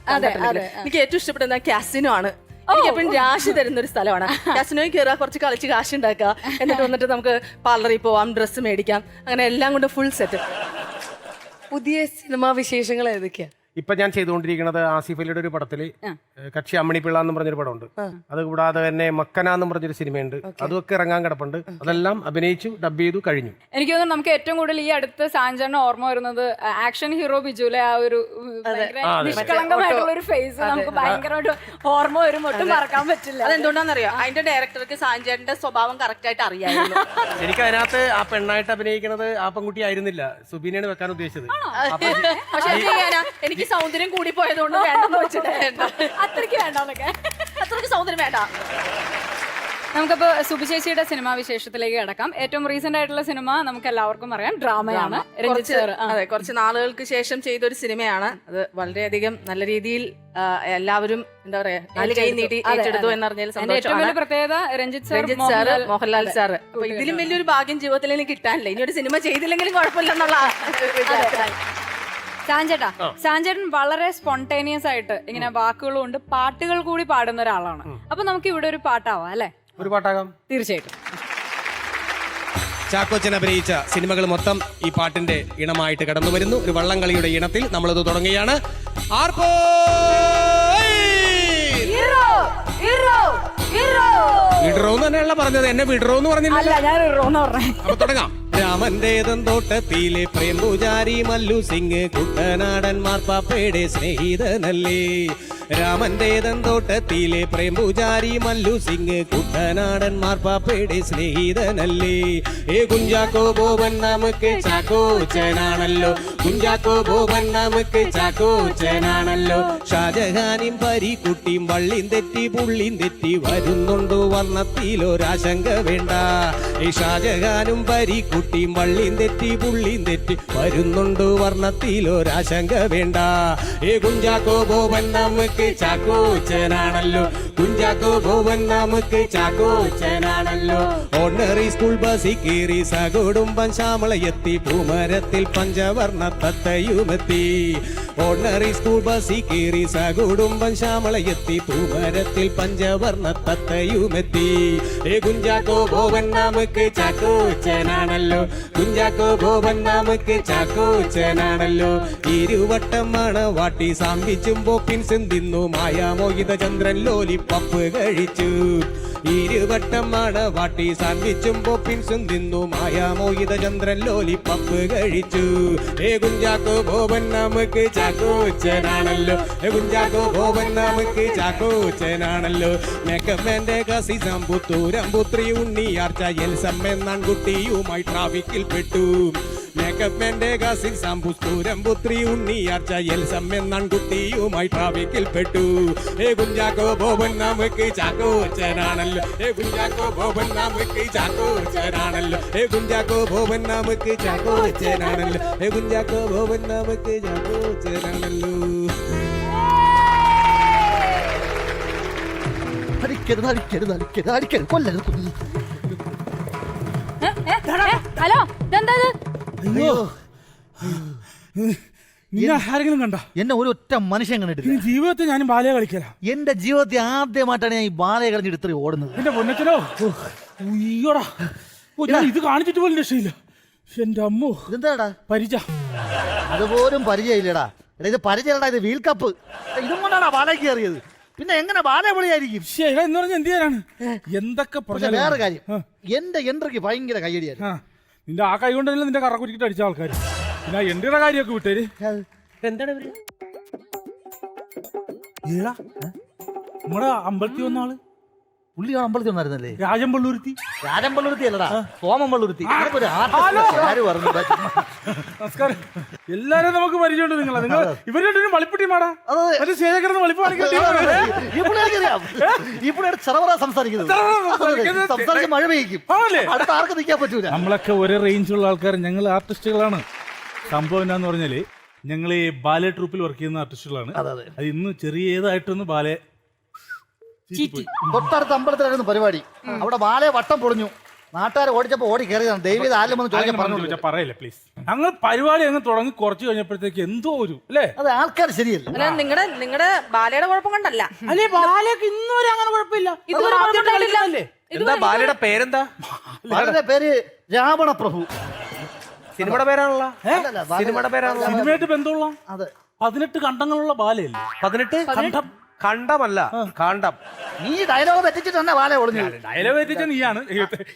എനിക്ക് ഏറ്റവും ഇഷ്ടപ്പെട്ട കാസിനോ ആണ്. എനിക്ക് എപ്പോഴും രാശി തരുന്ന ഒരു സ്ഥലമാണ്. കാസിനോയിൽ കയറുക, കുറച്ച് കളിച്ച് കാശ് ഉണ്ടാക്കുക, എന്നിട്ട് വന്നിട്ട് നമുക്ക് പാർലറിൽ പോവാം, ഡ്രസ്സ് മേടിക്കാം, അങ്ങനെ എല്ലാം കൊണ്ട് ഫുൾ സെറ്റ്. പുതിയ സിനിമാ വിശേഷങ്ങൾ ഏതൊക്കെയാ? ഇപ്പൊ ഞാൻ ചെയ്തുകൊണ്ടിരിക്കുന്നത് ആസിഫ് അലിയുടെ ഒരു പടത്തില് കക്ഷി അമ്മണിപ്പിള്ള എന്ന് പറഞ്ഞൊരു പടമുണ്ട്. അത് കൂടാതെ തന്നെ മക്കന എന്ന് പറഞ്ഞൊരു സിനിമയുണ്ട്. അതൊക്കെ ഇറങ്ങാൻ കിടപ്പുണ്ട്. അതെല്ലാം അഭിനയിച്ചു, ഡബ് ചെയ്തു, കഴിഞ്ഞു. എനിക്ക് തോന്നുന്നു നമുക്ക് ഏറ്റവും കൂടുതൽ ഈ അടുത്ത് സാഞ്ചാറിന് ഓർമ്മ വരുന്നത് ആക്ഷൻ ഹീറോ ബിജുലെ ആ ഒരു നിഷ്കളങ്കമായിട്ടുള്ള ഒരു ഫേസ് നമുക്ക് ഭയങ്കരമായിട്ട് ഓർമ്മ വരും. ഒട്ടും മറക്കാൻ പറ്റില്ല. അതെന്തുകൊണ്ടാണെന്നറിയോ? അതിന്റെ ഡയറക്ടർക്ക് സാഞ്ചേട്ടന്റെ സ്വഭാവം കറക്റ്റ് ആയിട്ട് അറിയാമായിരുന്നു. എനിക്ക് അതിനകത്ത് ആ പെണ്ണായിട്ട് അഭിനയിക്കുന്നത് ആ പെൺകുട്ടി ആയിരുന്നില്ല, സുബീനെയാണ് വെക്കാൻ ഉദ്ദേശിച്ചത്. പക്ഷെ എനിക്ക് സൗന്ദര്യം കൂടി പോയതുകൊണ്ട് വേണ്ടെന്ന് വെച്ചിട്ട് അത്രയ്ക്ക് വേണ്ടോന്നൊക്കെ. അത്രയ്ക്ക് സൗന്ദര്യം വേണ്ട. നമുക്കപ്പോ സുബിശേഷിയുടെ സിനിമാ വിശേഷത്തിലേക്ക് കിടക്കാം. ഏറ്റവും റീസെന്റ് ആയിട്ടുള്ള സിനിമ നമുക്ക് എല്ലാവർക്കും അറിയാം, ഡ്രാമയാണ്. രഞ്ജിത്ത് സാർ അതെ, കുറച്ച് നാളുകൾക്ക് ശേഷം ചെയ്ത ഒരു സിനിമയാണ് അത്. വളരെയധികം നല്ല രീതിയിൽ എല്ലാവരും എന്താ പറയാ നാല് കൈ നീട്ടി ഏറ്റെടുത്തു എന്നറിഞ്ഞാൽ ഏറ്റവും വലിയ പ്രത്യേകത രഞ്ജിത്ത് സാർ, മോഹൻലാൽ സാർ. അപ്പൊ ഇതിലും വലിയൊരു ഭാഗ്യം ജീവിതത്തിൽ എനിക്ക് കിട്ടാനില്ല. ഇനി ഒരു സിനിമ ചെയ്തില്ലെങ്കിലും കുഴപ്പമില്ലെന്നുള്ള സാഞ്ചേട്ടാ, സാഞ്ചേട്ടൻ വളരെ സ്പോണ്ടേനിയസ് ആയിട്ട് ഇങ്ങനെ വാക്കുകൾ കൊണ്ട് പാട്ടുകൾ കൂടി പാടുന്ന ഒരാളാണ്. അപ്പൊ നമുക്ക് ഇവിടെ ഒരു പാട്ടാവാം അല്ലെ? ഒരു പാട്ടാകാം, തീർച്ചയായിട്ടും. ചാക്കോച്ചൻ അഭിനയിച്ച സിനിമകൾ മൊത്തം ഈ പാട്ടിന്റെ ഇണമായിട്ട് കടന്നു വരുന്നു. ഒരു വള്ളംകളിയുടെ ഇണത്തിൽ നമ്മളത് തുടങ്ങുകയാണ്. വിടറോന്ന് തന്നെയുള്ള പറഞ്ഞത്, എന്നെ വിടറോന്ന് പറഞ്ഞില്ല. അപ്പൊ തുടങ്ങാം. രാമന്റേതൻ തോട്ടത്തിലെ പ്രേം പൂജാരി മല്ലു സിംഗ് കുട്ടനാടൻ മാർപ്പാപ്പയുടെ സ്നേഹിതനല്ലേ. രാമന്റേതൻ തോട്ടത്തിലെ പ്രേം പൂജാരി മല്ലു സിംഗ് കുട്ടനാടൻ മാർപ്പാപ്പയുടെ സ്നേഹിതനല്ലേ. കുഞ്ചാക്കോ ബോബൻ നമുക്ക് ചാക്കോച്ചനാണല്ലോ, കുഞ്ചാക്കോ ബോബൻ നമുക്ക് ചാക്കോച്ചനാണല്ലോ. ഷാജഹാനും പരിക്കുട്ടിയും വള്ളിയും തെറ്റി പുള്ളിയും തെറ്റി വരുന്നുണ്ടോ വർണ്ണത്തിലൊരാശങ്ക വേണ്ട. ഈ ഷാജഹാനും പരിക്കുട്ടിയും വള്ളിയും തെറ്റി പുള്ളിയും തെറ്റി വരുന്നുണ്ടോ വർണ്ണത്തിലൊരാശങ്ക വേണ്ട. കുഞ്ചാക്കോ ബോബൻ നമുക്ക് ചാക്കോച്ചനാണല്ലോ, കുഞ്ചാക്കോ ബോബൻ നമുക്ക് ചാക്കോച്ചനാണല്ലോ. ഓർഡിനറി സ്കൂൾ ബസ്സിൽ കയറി സകുടുംബം ശ്യാമളയെത്തി, പൂമരത്തിൽ പഞ്ചവർണ്ണ തത്തയുമെത്തി. ഓർഡിനറി സ്കൂൾ ബസ്സിൽ കയറി സകുടുംബം ശ്യാമളയെത്തി, പൂമരത്തിൽ പഞ്ചവർണ്ണ തത്തയുമെത്തി. കുഞ്ചാക്കോ ബോബൻ നമുക്ക് ചാക്കോച്ചനാണല്ലോ, കുഞ്ചാക്കോ ബോബൻ നമുക്ക് ചാക്കോച്ചനാണല്ലോ. ഇരുവട്ടം മണവാട്ടി സാമ്പിച്ചും പോപ്പിൻസും തിന്നു, മായാമോഹിത ചന്ദ്രൻ ലോലിപ്പപ്പ് കഴിച്ചു. ഇരുവട്ടം മണവാട്ടി സാൻവിച്ചും പോപ്പിൻസും തിന്നു, മായാമോഹിത ചന്ദ്രൻ ലോലിപ്പപ്പ് കഴിച്ചു. കുഞ്ചാക്കോ ബോബൻ നമുക്ക് ചാക്കോച്ചനാണല്ലോ, കുഞ്ചാക്കോ ബോബൻ നമുക്ക് ചാക്കോച്ചനാണല്ലോ. മേക്കമ്മന്റെ കസി സമ്പുത്തൂരമ്പുത്രി ഉണ്ണിയാർച്ച എൽസമ്മെന്നാൺകുട്ടിയുമായി ട്രാഫിക്കിൽ പെട്ടു. മേക്കപ്പന്റെ കസിൻ സമ്പുസ്തൂരം പുത്രി ഉണ്ണിയാർച്ച എൽസമ്മെന്നാൺകുട്ടിയുമായി ട്രാഫിക്കിൽ പെട്ടു. കുഞ്ചാക്കോ ബോബൻ നമുക്ക് ചാക്കോച്ചനാണല്ലോ, കുഞ്ചാക്കോ ബോബൻ നമുക്ക് ചാക്കോച്ചനാണല്ലോ, കുഞ്ചാക്കോ ബോബൻ നമുക്ക് ചാക്കോച്ചനാണല്ലോ, കുഞ്ചാക്കോ ബോബൻ നമുക്ക് ചാക്കോച്ചനാണല്ലോ. അടിക്കരുത് അടിക്കരുത് അടിക്കരുത് അടിക്കരുത്, കൊല്ലരുത് കുഞ്ഞി. ഹലോ, ഇതെന്താ? അയ്യോ, ആരെങ്കിലും കണ്ട എന്നെ ഒരു ഒറ്റ മനുഷ്യൻ കണ്ടിട്ടില്ല ജീവിതത്തിൽ. ഞാൻ ബാലയെ കളിക്കല. എന്റെ ജീവിതത്തിൽ ആദ്യമായിട്ടാണ് ഞാൻ ഈ ബാലയെ കളഞ്ഞിട്ട് ഇത്രയും ഓടുന്നത്. എന്റെ പൊന്നച്ചനോ, അയ്യോടാ, ഞാൻ ഇത് കാണിച്ചിട്ട് പോലും രക്ഷയില്ല. എന്റെ അമ്മോ, ഇതെന്താടാ പരിച? അതുപോലും പരിചയമില്ലടാ. എടാ ഇത് പരിചയടാ, ഇത് വീൽ കപ്പ്. ഇതും കൊണ്ടാണ് ബാലയ്ക്ക് കയറിയത്. പിന്നെ എങ്ങനെ ബാലയെ പൊളിയായിരിക്കും? എന്ന് പറഞ്ഞ എന്ത് ചെയ്യാനാണ്? എന്തൊക്കെ വേറെ കാര്യം, എന്റെ എൻട്രിക്ക് ഭയങ്കര കയ്യടിയായിരുന്നു. നിന്റെ ആ കൈ കൊണ്ടല്ലേ നിന്റെ കറ കുറ്റിട്ട് അടിച്ച ആൾക്കാർ. പിന്നെ എൻട്രിയുടെ കാര്യമൊക്കെ വിട്ടേര്. എന്താണ് നമ്മുടെ അമ്പലത്തിൽ വന്ന ആള്, പുള്ളി അമ്പലത്തിൽ വന്നായിരുന്നല്ലേ? രാജമ്പള്ളൂരുത്തി. രാജമ്പള്ളൂരുത്തി അല്ലടാ, സോമമ്പള്ളൂരുത്തി. നമസ്കാരം. എല്ലാരും നമുക്ക് പരിചയമുണ്ട്. നിങ്ങൾ ഇവർ രണ്ടും വളിപ്പിട്ടി മാടാ, ശേഖരന്ന് വളിപ്പ് സംസാരിച്ച് മഴ പെയ്ക്കും. അടുത്ത ആർക്ക് നിൽക്കാൻ പറ്റൂല. നമ്മളൊക്കെ ഒരേ റേഞ്ചുള്ള ആൾക്കാർ, ഞങ്ങൾ ആർട്ടിസ്റ്റുകളാണ്. സംഭവം എന്താന്ന് പറഞ്ഞാല് ഞങ്ങൾ ഈ ബാലെ ട്രൂപ്പിൽ വർക്ക് ചെയ്യുന്ന ആർട്ടിസ്റ്റുകളാണ്. അത് ഇന്ന് ചെറിയതായിട്ടൊന്ന് ബാലെ തൊട്ടടുത്ത അമ്പലത്തിലായിരുന്നു പരിപാടി. അവിടെ ബാലയെ വട്ടം പൊളിഞ്ഞു. നാട്ടുകാരെ ഓടിച്ചപ്പോ ഓടി കയറിയതാണ്. ദൈവം ആരും ചോദിക്കാൻ പറയല്ലേ പ്ലീസ്. ഞങ്ങൾ പരിപാടി അങ്ങ് തുടങ്ങി കുറച്ച് കഴിഞ്ഞപ്പോഴത്തേക്ക് എന്തോ ഒരു അല്ലേ, അത് ആൾക്കാർ ശരിയല്ല. അല്ല, നിങ്ങളുടെ ബാലയുടെ കുഴപ്പം കണ്ടല്ല. അല്ലേ, ബാലയ്ക്ക് ഇന്നുവരെ അങ്ങനെ കുഴപ്പമില്ല. എന്താ ബാലയുടെ പേരെന്താ? ബാലയുടെ പേര് രാവണ പ്രഭു. സിനിമയുടെ പേരാണല്ലോ. സിനിമയുടെ പേരാണല്ലോ. സിനിമയായിട്ട് ബന്ധമുള്ള 18 കണ്ടങ്ങളുള്ള ബാലയല്ലേ? 18 കണ്ടം. കണ്ടമല്ല, കാണ്ടം. നീ ഡയലോഗ് തെറ്റിച്ചിട്ട് തന്നെ ബാല ഒളിഞ്ഞു. ഡയലോഗ് തെറ്റിച്ച നീയാണ്.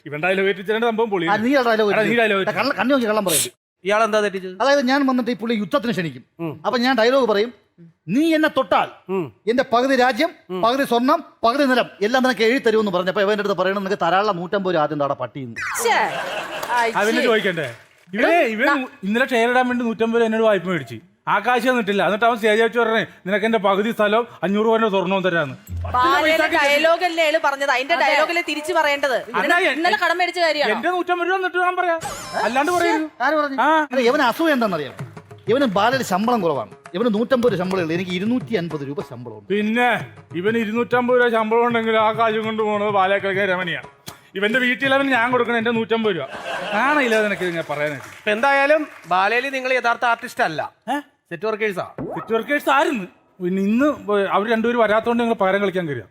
ഇവൻ ഡയലോഗ് തെറ്റിച്ചതിന്റെ സംഭവം പൊളി. കണ്ണു നോക്കി കള്ളം പറയും. ഇയാളെന്താ തെറ്റിച്ചത്? അതായത് ഞാൻ വന്നിട്ട് ഈ പുള്ളി യുദ്ധത്തിന് ക്ഷണിക്കും. അപ്പൊ ഞാൻ ഡയലോഗ് പറയും, നീ എന്നെ തൊട്ടാൽ എന്റെ പകുതി രാജ്യം, പകുതി സ്വർണം, പകുതി നിലം എല്ലാം നിനക്ക് എഴുതി തരുമെന്ന് പറഞ്ഞപ്പോ ഇവന്റെ അടുത്ത് പറയണം, നിനക്ക് തരാനുള്ള 150 രൂപ ആദ്യം താടെ പട്ടിയുന്നു. അവന് ചോദിക്കണ്ടേ? ഇവൻ ഇന്നലെ ഷെയർ ഇടാൻ വേണ്ടി 150 രൂപ എന്നോട് വായ്പ മേടിച്ചു. ആ കാശ് തന്നിട്ടില്ല. എന്നിട്ട് അവൻ സ്റ്റേജ് വെച്ച് പറഞ്ഞേ നിനക്ക് എന്റെ പകുതി സ്ഥലവും 500 രൂപ സ്വർണവും തരാന്ന്. ഡയലോഗല്ലേ അയാള് പറഞ്ഞത്, അതിന്റെ ഡയലോഗല്ലേ തിരിച്ചു പറയേണ്ടത്. ഇന്നലെ കടം മേടിച്ച കാര്യമാണ്. എന്റെ 150 രൂപ എന്നിട്ട് ഞാൻ പറയാം, അല്ലാണ്ട് പറയരുത്. ആര് പറഞ്ഞു? അല്ല, ഇവന് അസുഖം എന്താണെന്നറിയാം. ഇവന് ബാലയുടെ ശമ്പളം കുറവാണ്. ഇവന് 150 ശമ്പളം ഉള്ളു, എനിക്ക് 250 രൂപ ശമ്പളമുണ്ട്. പിന്നെ ഇവന് 250 രൂപ ശമ്പളം ഉണ്ടെങ്കിൽ ആ കാശ് കൊണ്ട് പോകുന്നത് ബാലയെ കളിക്കാൻ രമണിയാണ്. ഇവന്റെ വീട്ടിലവന് ഞാൻ കൊടുക്കണം എന്റെ 150 രൂപ. ആണില്ല നിനക്ക് ഇങ്ങനെ പറയാനായിട്ട്. എന്തായാലും ബാലയിൽ നിങ്ങൾ യഥാർത്ഥ ആർട്ടിസ്റ്റ് അല്ല, സെറ്റ് വർക്കേഴ്സാ. സെറ്റ് വർക്കേഴ്സ് ആയിരുന്നു. പിന്നെ ഇന്ന് അവർ രണ്ടുപേരും വരാത്തോണ്ട് ഞങ്ങൾ പകരം കളിക്കാൻ കഴിയാം.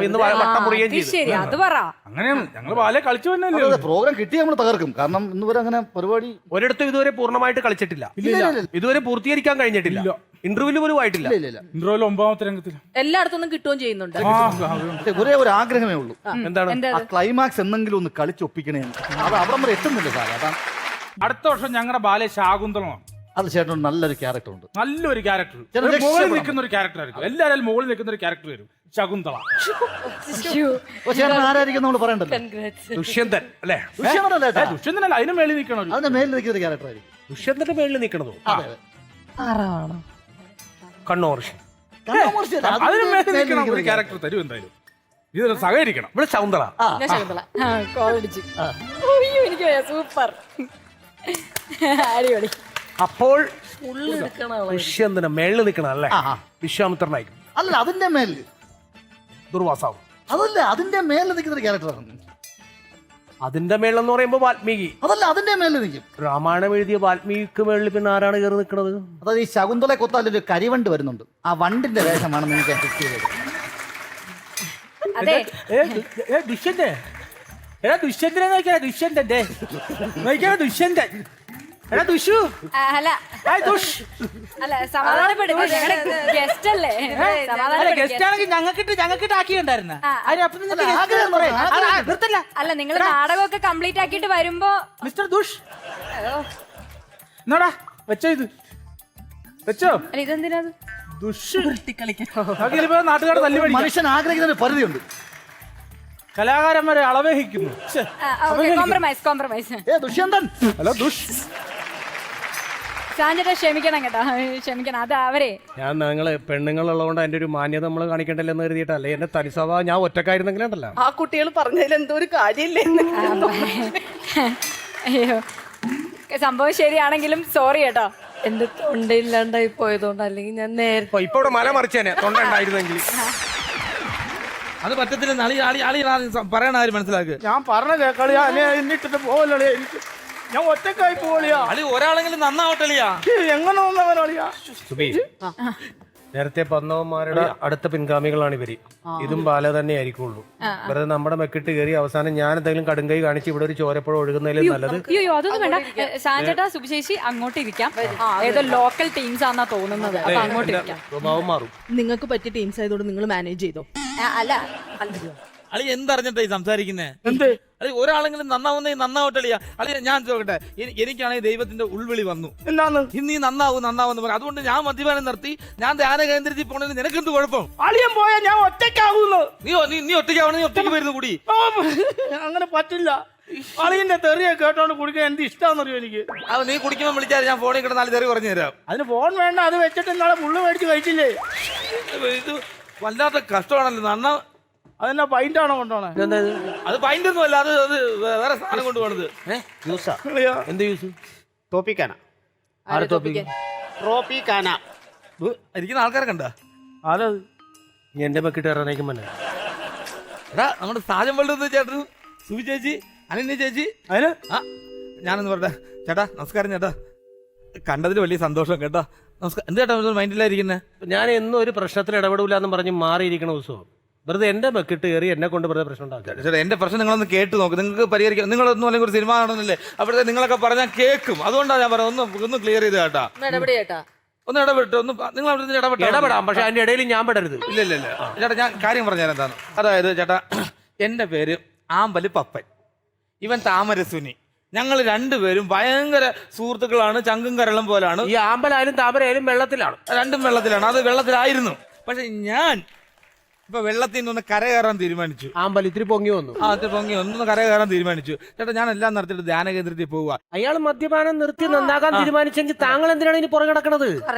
ഇന്ന് വട്ടം മുറിയുകയും ചെയ്തു. ശരി, അത് പറ. അങ്ങനെയാണ് ഞങ്ങൾ ബാലയെ കളിച്ചു തന്നെ. പ്രോഗ്രാം കിട്ടി നമ്മൾ തകർക്കും. കാരണം ഇന്ന് വരെ അങ്ങനെ പരിപാടി ഒരിടത്തും ഇതുവരെ പൂർണ്ണമായിട്ട് കളിച്ചിട്ടില്ല, ഇതുവരെ പൂർത്തീകരിക്കാൻ കഴിഞ്ഞിട്ടില്ല, ഇന്റർവ്യൂല് പോലും ആയിട്ടില്ല. ഇന്റർവ്യൂല് 9ാമത്തെ രംഗത്തിൽ എല്ലായിടത്തും കിട്ടുകയും ചെയ്യുന്നുണ്ട്. ഒരേ ഒരു ആഗ്രഹമേ ഉള്ളൂ, എന്താണ്? ആ ക്ലൈമാക്സ് എന്തെങ്കിലും ഒന്ന് കളിച്ചൊപ്പിക്കണേ. അത് അവിടം വരെ എത്തുന്നില്ല സാറേ. അതാണ് അടുത്ത വർഷം ഞങ്ങളുടെ ബാലയെ ശാകുന്തളമാണ്. അത് ചേട്ടൻ നല്ലൊരു ക്യാരക്ടർ ഉണ്ട്, നല്ലൊരു ക്യാരക്ടർ, ചേട്ടൻ മുകളിൽ നിൽക്കുന്ന ഒരു ക്യാരക്ടർ ആയിരിക്കും. എല്ലാവരും മുകളിൽ നിൽക്കുന്ന ഒരു ക്യാരക്ടർ വരും, ശകുന്തള. ചേട്ടൻ ആരായിരിക്കും നമ്മൾ പറയണ്ടല്ലോ. ദുഷ്യന്തൻ അല്ലേ? ദുഷ്യന്തനല്ല, അതിന് മേളിൽ നിൽക്കണം. അതിന്റെ മേലിൽ നിൽക്കുന്ന ക്യാരക്ടർ ആയിരിക്കും. ദുഷ്യന്തന്റെ മേളിൽ നിൽക്കണതോ? കണ്ണോർഷി. അതിന് മേളിൽ നിൽക്കണം ഒരു ക്യാരക്ടർ തരും എന്തായാലും. ഇത് സഹകരിക്കണം. ഇവിടെ ശകുന്തള. എനിക്ക് സൂപ്പർ, അടിപൊളി. അപ്പോൾ ദുഷ്യന്തന മേളിൽ നിൽക്കണം അല്ലേ? വിശ്വാമിത്രനായിരിക്കും. അല്ല, അതിന്റെ മേലിൽ ദുർവാസാവും. അതല്ല, അതിന്റെ മേലിൽ നിൽക്കുന്ന ക്യാരക്ടറാണ്. അതിന്റെ മേളെന്ന് പറയുമ്പോ വാൽമീകി. അതല്ല, അതിന്റെ മേലിൽ നിൽക്കും. രാമായണം എഴുതിയ വാൽമീകിക്ക് മേളിൽ പിന്നെ ആരാണ് കയറി നിൽക്കുന്നത്? അതായത് ഈ ശകുന്തളെ കൊത്താൽ ഒരു കരിവണ്ട് വരുന്നുണ്ട്, ആ വണ്ടിന്റെ വേഷമാണ് നിങ്ങൾക്ക് ഫിക്സ് ചെയ്തത്. അതെ, ദുഷ്യന്തൻ എടാ, ദുഷ്യന്തനെ നോക്കിയാ ദുഷ്യന്തന്റെ നോക്കിയാ ദുഷ്യന്തൻ. എടാ ദുഷു, അല്ല അല്ല, സമാധാനപ്പെടും. ഗസ്റ്റ് അല്ലേ? ഗസ്റ്റ് ആണെങ്കിൽ ഞങ്ങൾക്കിട്ട് ആക്കിയുണ്ടായിരുന്ന. അല്ല, നിങ്ങൾ നാടകമൊക്കെ കംപ്ലീറ്റ് ആക്കിയിട്ട് വരുമ്പോ മിസ്റ്റർ ദുഷ് എന്നാടാ വെച്ചോ, ഇത് വെച്ചോ. അല്ല, ഇതെന്തിനാ? ദുഷ് നാട്ടുകാർ തല്ലി പഠിക്കും. മനുഷ്യൻ ആഗ്രഹിക്കുന്ന ഒരു പരിധിയുണ്ട്. കലാകാരന്മാരെ അളവേഹിക്കുന്നു. കോംപ്രമൈസ്. ദുഷ്യന്തൻ. ഹലോ ദുഷ്. സാഞ്ചേട്ടാ ക്ഷമിക്കണം കേട്ടോ, ക്ഷമിക്കണം. അത് അവരെ ഞങ്ങള് പെണ്ണുങ്ങളുള്ളതുകൊണ്ട് അതിന്റെ ഒരു മാന്യത നമ്മൾ കാണിക്കണ്ടല്ലോ എന്ന് കരുതിയിട്ടല്ലേ. എന്റെ തനി സ്വഭാവം ഞാൻ ഒറ്റക്കായിരുന്നെങ്കിലുണ്ടല്ലോ. ആ കുട്ടികൾ പറഞ്ഞതിൽ എന്തോ ഒരു കാര്യമില്ലേ? അയ്യോ, സംഭവം ശരിയാണെങ്കിലും സോറി കേട്ടോ. എന്റെ തൊണ്ടയില്ലാണ്ടായി പോയതുകൊണ്ട്, അല്ലെങ്കിൽ ഞാൻ നേരത്തെ ഇപ്പൊ ഇവിടെ മല മറിച്ചേനെ തൊണ്ട ഉണ്ടായിരുന്നെങ്കിൽ. അത് പറ്റത്തില്ല. പറയണ ആര് മനസ്സിലാക്കുക? ഞാൻ പറഞ്ഞ കേക്കളിയാ, എന്നിട്ടിട്ട് പോവല്ലേ, എനിക്ക് ഞാൻ ഒറ്റക്കായി പോവളിയാ. അളി ഒരാളെങ്കിലും നന്നാവട്ടളിയാ. എങ്ങനെ വന്നവനാളിയാ? സുബി, നേരത്തെ പന്നവന്മാരുടെ അടുത്ത പിൻഗാമികളാണ് ഇവര്. ഇതും ബാല തന്നെ ആയിരിക്കുള്ളൂ. വെറുതെ നമ്മുടെ മെക്കിട്ട് കയറി അവസാനം ഞാൻ എന്തെങ്കിലും കടുങ്കൈ കാണിച്ച് ഇവിടെ ഒരു ചോരപ്പുഴ ഒഴുകുന്നതിലും നല്ലത്. അയ്യോ, അതൊന്നും വേണ്ട. സാഞ്ചേട്ടാ, സുബിശേഷി അങ്ങോട്ട് ഇരിക്കാം. ഏതോ ലോക്കൽ ടീംസ് ആണെന്നാ തോന്നുന്നത്, അപ്പൊ അങ്ങോട്ട് ഇരിക്കാം. സ്വഭാവം മാറും. നിങ്ങൾക്ക് പറ്റിയ ടീംസ് ആയതുകൊണ്ട് നിങ്ങൾ മാനേജ് ചെയ്തോ. അല്ല, അളി എന്തറിഞ്ഞിട്ടായി സംസാരിക്കുന്നേ? എന്ത് അളി ഒരാളെങ്കിലും നന്നാവട്ടളിയാ. അളി ഞാൻ ചോദിക്കട്ടെ, എനിക്കാണെങ്കിൽ ദൈവത്തിന്റെ ഉൾവിളി വന്നു. എന്താന്ന്? ഇന്ന് നീ നന്നാവെന്ന് പറഞ്ഞു. അതുകൊണ്ട് ഞാൻ മദ്യപാനം നിർത്തി, ഞാൻ ധ്യാന കേന്ദ്രത്തിൽ പോണതിന് നിനക്കെന്ത് കുഴപ്പം? അളിയൻ പോയാ ഞാൻ ഒറ്റയ്ക്കാകുന്നു. നീ ഒറ്റയ്ക്കാവണം, നീ ഒറ്റയ്ക്ക് വരുന്നു കൂടി. അങ്ങനെ പറ്റില്ല. അളിയന്റെ തെറിയെ കേട്ടോണ്ട് കുടിക്കാൻ എന്ത് ഇഷ്ടമാണെന്നറിയോ എനിക്ക്. അത് നീ കുടിക്കുമ്പോൾ വിളിച്ചാൽ ഞാൻ ഫോണിൽ കിടന്നാലും തെറി പറഞ്ഞു തരാം. അതിന് ഫോൺ വേണ്ട, അത് വെച്ചിട്ട് നാളെ മുള്ളു മേടിച്ച് കഴിച്ചില്ലേ. ഇത് വല്ലാത്ത കഷ്ടമാണല്ലോ. അതെന്നാ പൈൻ്റാണോ കൊണ്ടോണേ? അത് പൈൻ്റ് ഒന്നും അല്ല, അത് വേറെ സാധനം കൊണ്ട് പോണത്. ജ്യൂസാ? എന്ത് ജ്യൂസ്? തോപ്പിക്കാന. ആരെ തോപ്പിക്കാൻ? ട്രോപ്പിക്കാന. ഇരിക്കുന്ന ആൾക്കാരെ കണ്ട ആരത്? നീ എന്റെ മെക്കിട്ട് ഇറങ്ങാനേക്കും തന്നെ. എടാ, നമ്മുടെ സാജൻ വേൾഡ് ചേട്ടൻ, സുബി ചേച്ചി, അനന്യ ചേച്ചി. അതിന് ഞാനൊന്ന് പറട്ടെ ചേട്ടാ. നമസ്കാരം ചേട്ടാ, കണ്ടതിൽ വലിയ സന്തോഷം കേട്ടോ. നമസ്കാരം. എന്ത് ചേട്ടാ മൈൻഡിലായിരിക്കുന്നേ? ഞാൻ എന്നും ഒരു പ്രശ്നത്തിൽ ഇടപെടില്ലെന്ന് പറഞ്ഞ് മാറിയിരിക്കണ ദിവസവും വെറുതെ എന്റെ മെക്കിട്ട് കയറി എന്നെ കൊണ്ട് വെറുതെ പ്രശ്നം ഉണ്ടാക്കുക. ചേട്ടാ, എന്റെ പ്രശ്നം നിങ്ങളൊന്ന് കേട്ട് നോക്ക്, നിങ്ങൾക്ക് പരിഹരിക്കാം. നിങ്ങളൊന്നും അല്ലെങ്കിൽ ഒരു സിനിമ കാണുന്നില്ലേ, അവിടുത്തെ നിങ്ങളൊക്കെ പറഞ്ഞാൽ കേൾക്കും. അതുകൊണ്ടാണ് ഞാൻ പറയുന്നത്, ഒന്ന് ക്ലിയർ ചെയ്ത് കേട്ടാ. ഒന്ന് ഇടപെട്ട് നിങ്ങൾ അവിടെ ഇടപെടാം, പക്ഷെ അതിന്റെ ഇടയിൽ ഞാൻ പെടരുത്. ഇല്ല ചേട്ടാ, ഞാൻ കാര്യം പറഞ്ഞാൽ എന്താണ്. അതായത് ചേട്ടാ, എന്റെ പേര് ആമ്പല് പപ്പൻ, ഇവൻ താമരസുനി. ഞങ്ങൾ രണ്ടുപേരും ഭയങ്കര സുഹൃത്തുക്കളാണ്, ചങ്കും കരളും പോലാണ്. ഈ ആമ്പലായാലും താമരയായാലും വെള്ളത്തിലാണ്. രണ്ടും വെള്ളത്തിലാണ്. അത് വെള്ളത്തിലായിരുന്നു. പക്ഷെ ഞാൻ ഇപ്പൊ വെള്ളത്തിൽ നിന്ന് കര കയറാൻ തീരുമാനിച്ചു. ആമ്പലിത്തിരി പൊങ്ങി വന്നു. ആ അത് പൊങ്ങി ഒന്ന് കര കയറാൻ തീരുമാനിച്ചു. ചേട്ടാ ഞാൻ എല്ലാം നടത്തിയിട്ട് ധ്യാന കേന്ദ്രത്തിൽ പോവുക. അയാൾ മദ്യപാനം നിർത്തി നന്നാക്കാൻ തീരുമാനിച്ചെങ്കിൽ താങ്കൾ എന്തിനാണ് ഇനി പുറകെ കിടക്കണത്?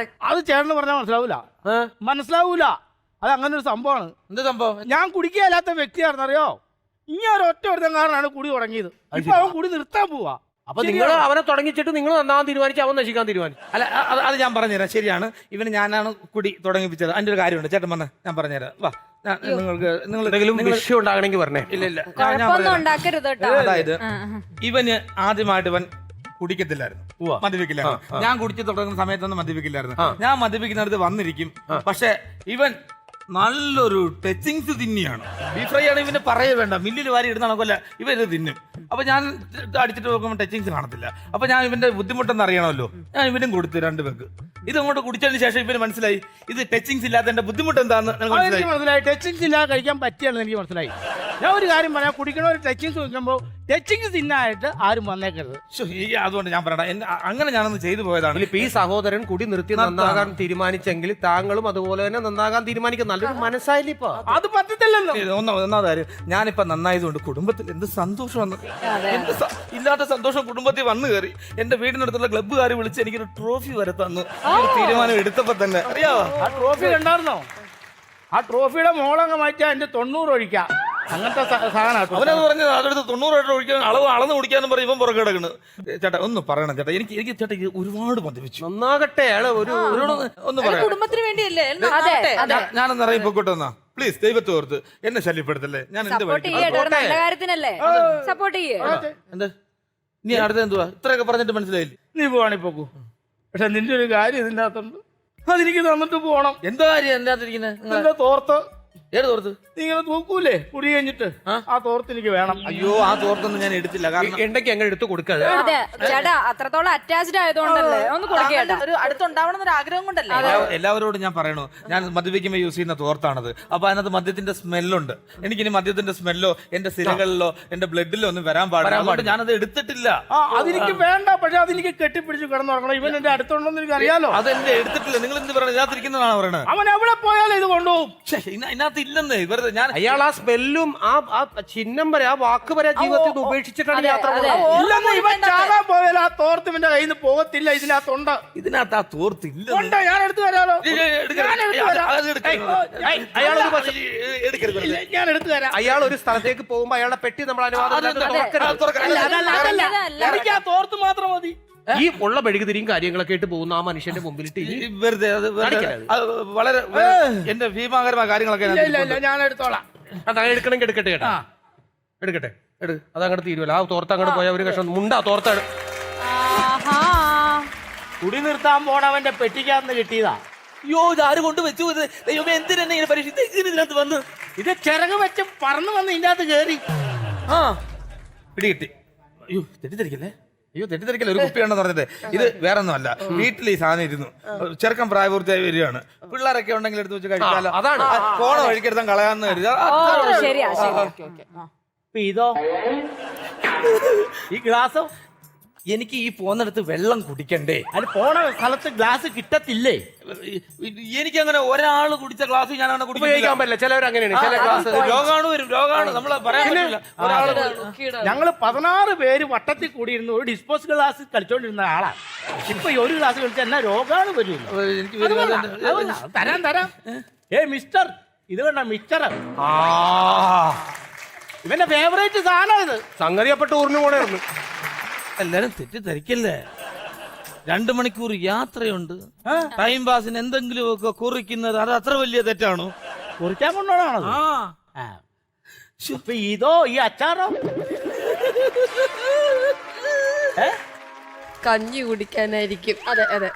അത് ചേട്ടന് പറഞ്ഞാൽ മനസ്സിലാവൂല. അത് അങ്ങനെ ഒരു സംഭവമാണ്. എന്ത് സംഭവം? ഞാൻ കുടിക്കാത്ത വ്യക്തിയാണെന്നറിയോ? ഇങ്ങനെ ഒരു ഒറ്റ ഒരുത്തൻ കാരണമാണ് കുടി തുടങ്ങിയത്. ഇപ്പൊ അവൻ കുടി നിർത്താൻ പോവാ. അപ്പൊ നിങ്ങൾ അവനെ തുടങ്ങിച്ചിട്ട് നിങ്ങൾ നന്നാവാൻ തീരുമാനിച്ചു, അവൻ നശിക്കാൻ തീരുമാനിച്ചു. അല്ല അത് ഞാൻ പറഞ്ഞുതരാം. ശരിയാണ്, ഇവന് ഞാനാണ് കുടി തുടങ്ങിപ്പിച്ചത്. അതിന്റെ ഒരു കാര്യമുണ്ട്. ചേട്ടൻ വന്ന ഞാൻ പറഞ്ഞുതരാം. വാ, നിങ്ങൾ എന്തെങ്കിലും വിഷയം ഉണ്ടാകണമെങ്കിൽ പറഞ്ഞേ. ഇല്ല കുഴപ്പമൊന്നും ഉണ്ടാക്കരുത് കേട്ടോ. അതായത് ഇവന് ആദ്യമായിട്ട് ഇവൻ കുടിക്കത്തില്ലായിരുന്നു, മദ്യപിക്കില്ലായിരുന്നു. ഞാൻ കുടിച്ചു തുടങ്ങുന്ന സമയത്തൊന്നും മദ്യപിക്കില്ലായിരുന്നു. ഞാൻ മദ്യപിക്കുന്നിടത്ത് വന്നിരിക്കും. പക്ഷെ ഇവൻ നല്ലൊരു ടച്ചിങ്സ് തിന്നിയാണ്. ബീഫ് ഫ്രൈ ആണ് ഇവന് പറയേ വേണ്ട, മില്ലിൽ വാരി ഇടുന്ന കണക്കല്ല ഇവൻ ഇത് തിന്നും. അപ്പൊ ഞാൻ അടിച്ചിട്ട് നോക്കുമ്പോൾ ടച്ചിങ്സ് കാണത്തില്ല. അപ്പൊ ഞാൻ ഇവന്റെ ബുദ്ധിമുട്ടെന്ന് അറിയണമല്ലോ, ഞാൻ ഇവനും കൊടുത്തു 2 പേർക്ക്. ഇത് അങ്ങോട്ട് കുടിച്ചതിന് ശേഷം ഇവന് മനസ്സിലായി ഇത് ടച്ചിങ്സ് ഇല്ലാത്തതിന്റെ ബുദ്ധിമുട്ട് എന്താണെന്ന് മനസ്സിലായി. ടച്ചിങ്സ് ഇല്ലാതെ കഴിക്കാൻ പറ്റിയാണെന്ന് എനിക്ക് മനസ്സിലായി. ഞാൻ ഒരു കാര്യം പറയാം, കുടിക്കണ ഒരു ടച്ചിങ്സ് വെക്കുമ്പോൾ ടച്ചിങ്സ് തിന്നായിട്ട് ആരും വന്നേക്കരുത്. അതുകൊണ്ട് ഞാൻ പറയണ അങ്ങനെ ഞാനൊന്ന് ചെയ്തു പോയതാണ്. ഇപ്പൊ ഈ സഹോദരൻ കുടി നിർത്തി നന്നാകാൻ തീരുമാനിച്ചെങ്കിൽ താങ്കളും അതുപോലെ തന്നെ നന്നാകാൻ തീരുമാനിക്കും. നല്ലൊരു മനസ്സായില്ല ഇപ്പൊ. അത് പറ്റത്തില്ലല്ലോ. ഒന്നാമത് കാര്യം, ഞാനിപ്പോ നന്നായതുകൊണ്ട് കുടുംബത്തിൽ എന്ത് സന്തോഷമാണ്. ഇല്ലാത്ത സന്തോഷം കുടുംബത്തിൽ വന്നു കയറി. എന്റെ വീടിനടുത്തുള്ള ക്ലബ്ബുകാർ വിളിച്ച് എനിക്കൊരു ട്രോഫി വരെ തന്നു. തീരുമാനം എടുത്തപ്പോ തന്നെ അറിയാവോ? ആ ട്രോഫി കണ്ടായിരുന്നോ? ആ ട്രോഫിയുടെ മോളങ്ങ് മാറ്റിയാ എന്റെ 90 ഒഴിക്കാം. അങ്ങനത്തെ സാധനം അവനത് പറഞ്ഞത് അതെടുത്ത് 90 ഒഴിക്കാൻ അളന്ന് കുടിക്കാന്നും പറയും. ഇവൻ പുറകെ കിടക്കണ്. ചേട്ടാ ഒന്ന് പറയണം ചേട്ടാ, എനിക്ക് ചേട്ടാ ഒരുപാട് മദ്യപിച്ചു. നന്നാകട്ടെ അയാള് ഒന്ന് പറയാം. കുടുംബത്തിന് വേണ്ടിയല്ലേ? ഞാനൊന്ന് ഇറങ്ങി പൊക്കോട്ടെന്നാ പ്ലീസ്. ദൈവത്തെ ഓർത്ത് എന്നെ ശല്യപ്പെടുത്തല്ലേ. ഞാൻ എന്ത് നല്ല കാര്യത്തിനല്ലേ സപ്പോർട്ട് ചെയ്യേ. എന്താ നീ അടുത്ത എന്തുവാ ഇത്രയൊക്കെ പറഞ്ഞിട്ട് മനസ്സിലായില്ലേ? നീ പോവാണി പോക്കൂ. പക്ഷെ നിന്റെ ഒരു കാര്യം ഇതിന്റെ അകത്തുണ്ട്, അതെനിക്ക് തന്നിട്ട് പോണം. എന്താ കാര്യം എന്റെ അകത്തിരിക്കുന്നത്? തോർത്ത്. ഏത് തോർത്ത്? നീ ഇങ്ങനെ തൂക്കൂലേ കുടി കഴിഞ്ഞിട്ട്? ആ തോർത്ത് എനിക്ക് വേണം. അയ്യോ ആ തോർത്തൊന്നും ഞാൻ എടുത്തില്ല. കാരണം ഉണ്ടെങ്കിൽ അങ്ങനെ എടുത്ത് കൊടുക്കാതെ. ചേട്ടാ അത്രത്തോളം അറ്റാച്ച്ഡ് ആയതുകൊണ്ടല്ലേ ഒന്ന് കൊടുക്കേട്ടാ. ഒരു അടുത്തുണ്ടാവണം ഒരു ആഗ്രഹം കൊണ്ടല്ലേ? എല്ലാവരോടും ഞാൻ പറയണു, ഞാൻ മദ്യപിക്കുമ്പോൾ യൂസ് ചെയ്യുന്ന തോർത്താണത്. അപ്പൊ അതിനകത്ത് മദ്യത്തിന്റെ സ്മെല്ലുണ്ട്. എനിക്കിനി മദ്യത്തിന്റെ സ്മെല്ലോ എന്റെ സിരകളിലോ എന്റെ ബ്ലഡിലോ ഒന്നും വരാൻ പാടില്ല. ഞാനത് എടുത്തിട്ടില്ല. അതെനിക്ക് വേണ്ട. പക്ഷെ അതെനിക്ക് കെട്ടിപ്പിടിച്ച് കിടന്നുറങ്ങണം. ഇവൻ എന്റെ അടുത്തുണ്ടെന്ന് എനിക്ക് അറിയാലോ. അതെന്റെ എടുത്തിട്ടില്ല. നിങ്ങൾ എന്ത് പറയണത്? ഇതിനകത്തിരിക്കുന്നതാണ് പറയണത്. അവൻ എവിടെ പോയാലും ഇത് കൊണ്ടുപോകും. ഇതിനകത്ത് ഇല്ലെന്നേ വെറുതെ ഞാൻ. അയാൾ ആ സ്മെല്ലും ആ ചിഹ്നം വരെ ആ വാക്ക് വരെ ജീവിതത്തിൽ ഉപേക്ഷിച്ചിട്ടാണ് യാത്ര. ഇല്ലെന്ന് ഇവൻ ചാകാൻ പോയാലും ആ തോർത്ത് ഇവന്റെ കയ്യിൽ നിന്ന് പോകത്തില്ല. ഇതിനകത്തുണ്ട്. ഇതിനകത്ത് ആ തോർത്തില്ല. ഞാൻ എടുത്തു തരാമോ? ഞാൻ എടുത്തു തരാം. അയാൾ ഒരു സ്ഥലത്തേക്ക് പോകുമ്പോ അയാളുടെ പെട്ടി നമ്മൾ എനിക്ക് ആ തോർത്ത് മാത്രം മതി. ഈ ഉള്ള മെഴുകുതിരിയും കാര്യങ്ങളൊക്കെ ആയിട്ട് പോകുന്ന ആ മനുഷ്യന്റെ മുമ്പിലിട്ട് വെറുതെ വളരെ എന്റെ ഭീമാകരമായ കാര്യങ്ങളൊക്കെ ഞാൻ എടുത്തോളാം. അത് എടുക്കണമെങ്കിൽ എടുക്കട്ടെ കേട്ടാ. എടുക്കട്ടെ അതങ്ങോട്ട് തീരുവല്ലോ. ആ തോർത്ത് അങ്ങോട്ട് പോയ ഒരു കഷ്ണം മുണ്ടാ തോർത്താണ്. കുടി നിർത്താൻ പോണവന്റെ പെട്ടിക്കാന്ന് കിട്ടിയതാ. അയ്യോ ഇതാര് കൊണ്ട് വെച്ചു? എന്തിനാ ഇങ്ങനെ പരീക്ഷ ഇതിനകത്ത് വന്ന്? ഇത് ചിറക് വെച്ച് പറന്നു വന്ന് ഇതിന്റെ അകത്ത് കയറി. ആ പിടികിട്ടി. അയ്യോ തെറ്റിദ്ധരിക്കല്ലേ. അയ്യോ തെറ്റിദ്ധരിക്കല്ലേ. ഒരു കുപ്പിയാണെന്ന് പറഞ്ഞിട്ട് ഇത് വേറെ ഒന്നുമല്ല. വീട്ടിൽ ഈ സാധനം ഇരുന്നു. ചെറുക്കം പ്രായപൂർത്തിയായി വരികയാണ്. പിള്ളേരൊക്കെ ഉണ്ടെങ്കിൽ എടുത്ത് വെച്ച് കഴിക്കാലോ. അതാണ് പോണ വഴിക്കെടുത്താൻ കളയാന്ന് കരുതി. ഇതോ ഈ ഗ്ലാസോ? എനിക്ക് ഈ പോകുന്നിടത്ത് വെള്ളം കുടിക്കണ്ടേ? അത് പോണ സ്ഥലത്ത് ഗ്ലാസ് കിട്ടത്തില്ലേ? എനിക്കങ്ങനെ ഒരാൾ കുടിച്ച ഗ്ലാസ് ഞാൻ അങ്ങനെ ഉപയോഗിക്കാൻ പറ്റില്ല. ചിലവർ അങ്ങനെയാണ്. ചില ഗ്ലാസ് രോഗാണു വരും. രോഗാണു നമ്മളെ പറയാൻ പറ്റില്ല. ഞങ്ങള് 16 പേര് വട്ടത്തിൽ കൂടിയിരുന്ന് ഒരു ഡിസ്പോസ് ഗ്ലാസ് കളിച്ചോണ്ടിരുന്ന ആളാണ്. ഇപ്പൊ ഒരു ഗ്ലാസ് കളിച്ചാൽ എന്നാ രോഗാണു വരും. തരാം. മിസ്റ്റർ ഇത് വേണ്ട മിസ്റ്റർ. ഇവന്റെ ഫേവറേറ്റ് സാധനം ഇത്. സംഗതി അപ്പൊ ടൂറിന് പോണായിരുന്നു. എല്ലാരും തെറ്റിദ്ധരിക്കല്ലേ. 2 മണിക്കൂർ യാത്രയുണ്ട്. ടൈം പാസിന് എന്തെങ്കിലുമൊക്കെ കുറിക്കുന്നത് അത് അത്ര വലിയ തെറ്റാണോ? കുറിക്കാൻ കൊണ്ടോണാണോ? ഇതോ ഈ അച്ചാറോ? കഞ്ഞി കുടിക്കാനായിരിക്കും. അതെ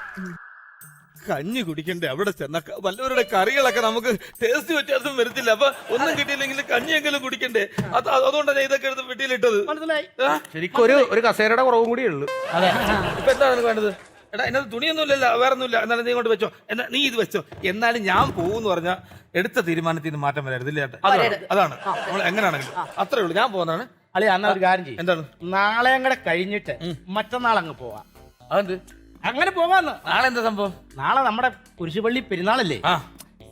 കഞ്ഞി കുടിക്കണ്ടേ? അവിടെ ചെന്ന വല്ലവരുടെ കറികളൊക്കെ നമുക്ക് ടേസ്റ്റ് വ്യത്യാസം വരത്തില്ല. അപ്പൊ ഒന്നും കിട്ടിയില്ലെങ്കിൽ കഞ്ഞിയെങ്കിലും കുടിക്കണ്ടേ? അതുകൊണ്ടാണ് ഞാൻ ഇതൊക്കെ എടുത്ത് വീട്ടിലിട്ടത്. മനസ്സിലായി. ശരിക്കും ഒരു കസേരയുടെ കുറവും കൂടിയേ ഉള്ളൂ. അതെ. ഇപ്പൊ എന്താണ് നിനക്ക് വേണ്ടത്? എടാ ഇതിനകത്ത് തുണിയൊന്നുമില്ലല്ലോ, വേറെ ഒന്നുമില്ല. എന്നാലും നീ കൊണ്ട് വെച്ചോ. എന്നാ നീ ഇത് വെച്ചോ. എന്നാലും ഞാൻ പോകുമെന്ന് പറഞ്ഞാൽ എടുത്ത തീരുമാനത്തിൽ നിന്ന് മാറ്റം വരരുതില്ല. അതാണ് നമ്മൾ എങ്ങനെയാണെങ്കിലും അത്രേ ഉള്ളൂ. ഞാൻ പോകുന്നതാണ്. അല്ലെ അന്ന ഒരു കാര്യം ചെയ്യും. എന്താണ്? നാളെ കൂടെ കഴിഞ്ഞിട്ട് മറ്റന്നാൾ അങ്ങ് പോവാം. അതെന്ത്? അങ്ങനെ പോകാന്ന്. നാളെ എന്താ സംഭവം? നാളെ നമ്മുടെ കുരിശുപള്ളി പെരുന്നാളല്ലേ?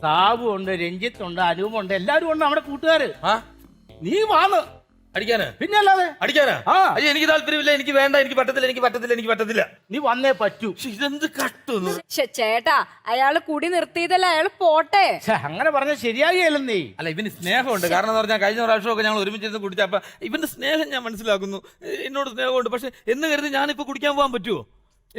സാബു ഉണ്ട്, രഞ്ജിത്ത് ഉണ്ട്, അനൂപുണ്ട്, എല്ലാരും ഉണ്ട് നമ്മുടെ കൂട്ടുകാര്. ആ നീ വാന്ന് അടിക്കാന് പിന്നെ അല്ലാതെ അടിക്കാനാ? ആ. അയ്യോ എനിക്ക് താല്പര്യമില്ല, എനിക്ക് വേണ്ട, എനിക്ക് പറ്റത്തില്ല, എനിക്ക് പറ്റത്തില്ല, എനിക്ക് പറ്റത്തില്ല. നീ വന്നേ പറ്റൂ. ശ്ശെ, ഇതെന്ത് കട്ടുന്നു. ചേട്ടാ അയാള് കുടി നിർത്തിയതല്ല, അയാള് പോട്ടെ. അങ്ങനെ പറഞ്ഞ ശരിയാകില്ലെന്നേ. അല്ല ഇവന് സ്നേഹമുണ്ട്. കാരണം എന്ന് പറഞ്ഞാൽ കഴിഞ്ഞ പ്രാവശ്യമൊക്കെ ഞങ്ങൾ ഒരുമിച്ചിരുന്ന് കുടിച്ചപ്പോ ഇവന്റെ സ്നേഹം ഞാൻ മനസ്സിലാക്കുന്നു. എന്നോട് സ്നേഹമുണ്ട്. പക്ഷെ എന്ന് കരുതി ഞാനിപ്പോ കുടിക്കാൻ പോകാൻ പറ്റുമോ?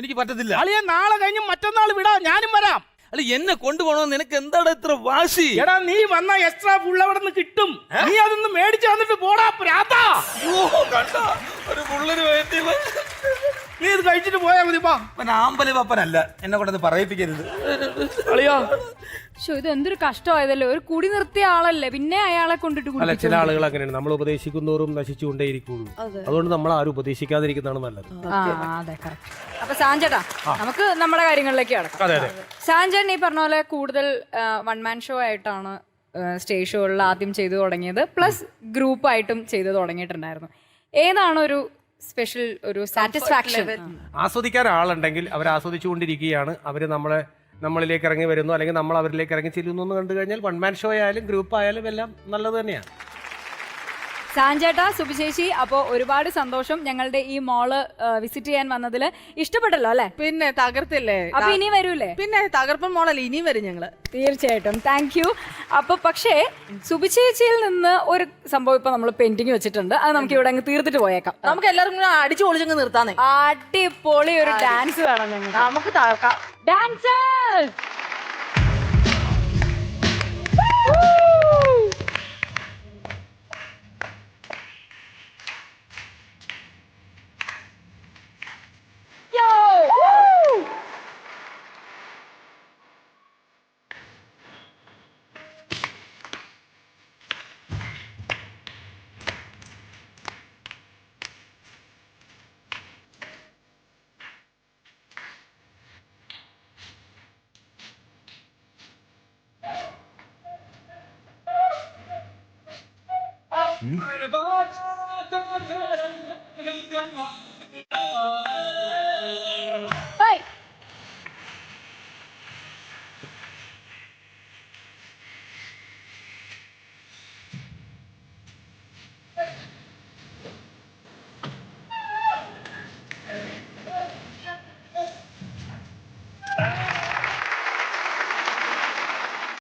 എനിക്ക് പറ്റത്തില്ല. അളിയ നാളെ കഴിഞ്ഞ് മറ്റന്നാൾ വിടാം, ഞാനും വരാം. അല്ല എന്നെ കൊണ്ടുപോകണമെന്ന് നിനക്ക് എന്താണ് ഇത്ര വാശി? എടാ നീ വന്ന എക്സ്ട്രാ ഫുൾ അവിടെ നിന്ന് കിട്ടും. നീ അതൊന്ന് മേടിച്ചു വന്നിട്ട് പോടാ പ്രാതാ. കണ്ട ഒരു പുള്ളര് വേണ്ടി നീ ഇത് കഴിച്ചിട്ട് പോയാ മതി. ആമ്പല് പപ്പനല്ല, എന്നെ കൊണ്ടൊന്ന് പറയിപ്പിക്കരുത്. അളിയോ ഇത് എന്തൊരു കഷ്ടമായതല്ലേ. ഒരു കുടി നിർത്തിയ ആളല്ലേ, പിന്നെ അയാളെ കൊണ്ടിട്ട് അല്ല, ചില കുടിപ്പിച്ചു. ആളുകൾ അങ്ങനെയാണ്. നമ്മൾ ഉപദേശിക്കുന്നവരും നശിച്ചുകൊണ്ടേയിരിക്കുള്ളൂ. അതുകൊണ്ട് നമ്മൾ ആരും ഉപദേശിക്കാതിരിക്കുന്നതാണ് നല്ലത്. അതെ correct. അപ്പൊ സാഞ്ചേട്ടാ നമുക്ക് നമ്മുടെ കാര്യങ്ങളിലേക്ക് കടക്കാം. അതെ അതെ. സാഞ്ചേട്ടൻ ഈ പറഞ്ഞ പോലെ കൂടുതൽ വൺ മാൻ ഷോ ആയിട്ടാണ് സ്റ്റേജ് ഷോകളിൽ ആദ്യം ചെയ്തു തുടങ്ങിയത്, പ്ലസ് ഗ്രൂപ്പായിട്ടും ചെയ്തു തുടങ്ങിയിട്ടുണ്ടായിരുന്നു. ഏതാണ് ഒരു സ്പെഷ്യൽ ഒരു സാറ്റിസ്ഫാക്ഷൻ? ആസ്വദിക്കാൻ ആളുണ്ടെങ്കിൽ അവർ ആസ്വദിച്ചുകൊണ്ടിരിക്കുകയാണ്. അവർ നമ്മളിലേക്ക് ഇറങ്ങി വരുന്നു, അല്ലെങ്കിൽ നമ്മൾ അവരിലേക്ക് ഇറങ്ങി ചെല്ലുന്നു എന്ന് കണ്ടു കഴിഞ്ഞാൽ വൺ മാൻ ഷോ ആയാലും ഗ്രൂപ്പ് ആയാലും എല്ലാം നല്ലത് തന്നെയാണ്. സാഞ്ചേട്ടാ, സുബിചേച്ചി, അപ്പോ ഒരുപാട് സന്തോഷം ഞങ്ങളുടെ ഈ മോള് വിസിറ്റ് ചെയ്യാൻ വന്നതില്. ഇഷ്ടപ്പെട്ടല്ലോ അല്ലെ? പിന്നെ തകർത്തില്ലേ. അപ്പൊ ഇനി വരൂലേ? പിന്നെ തകർപ്പൻ മോളല്ലേ, ഇനിയും വരും ഞങ്ങള്. തീർച്ചയായിട്ടും, താങ്ക് യു. അപ്പൊ പക്ഷേ സുബിചേച്ചിയിൽ നിന്ന് ഒരു സംഭവം ഇപ്പൊ നമ്മൾ പെയിന്റിങ് വെച്ചിട്ടുണ്ട്, അത് നമുക്ക് ഇവിടെ അങ്ങ് തീർത്തിട്ട് പോയേക്കാം. നമുക്ക് എല്ലാവർക്കും കൂടെ അടിച്ചു പൊളിച്ചങ്ങ് നിർത്താന്നേ. അടിപൊളി ഒരു ഡാൻസ് വേണം ഞങ്ങൾക്ക്. നമുക്ക് തകർക്കാം. Dancers Hey!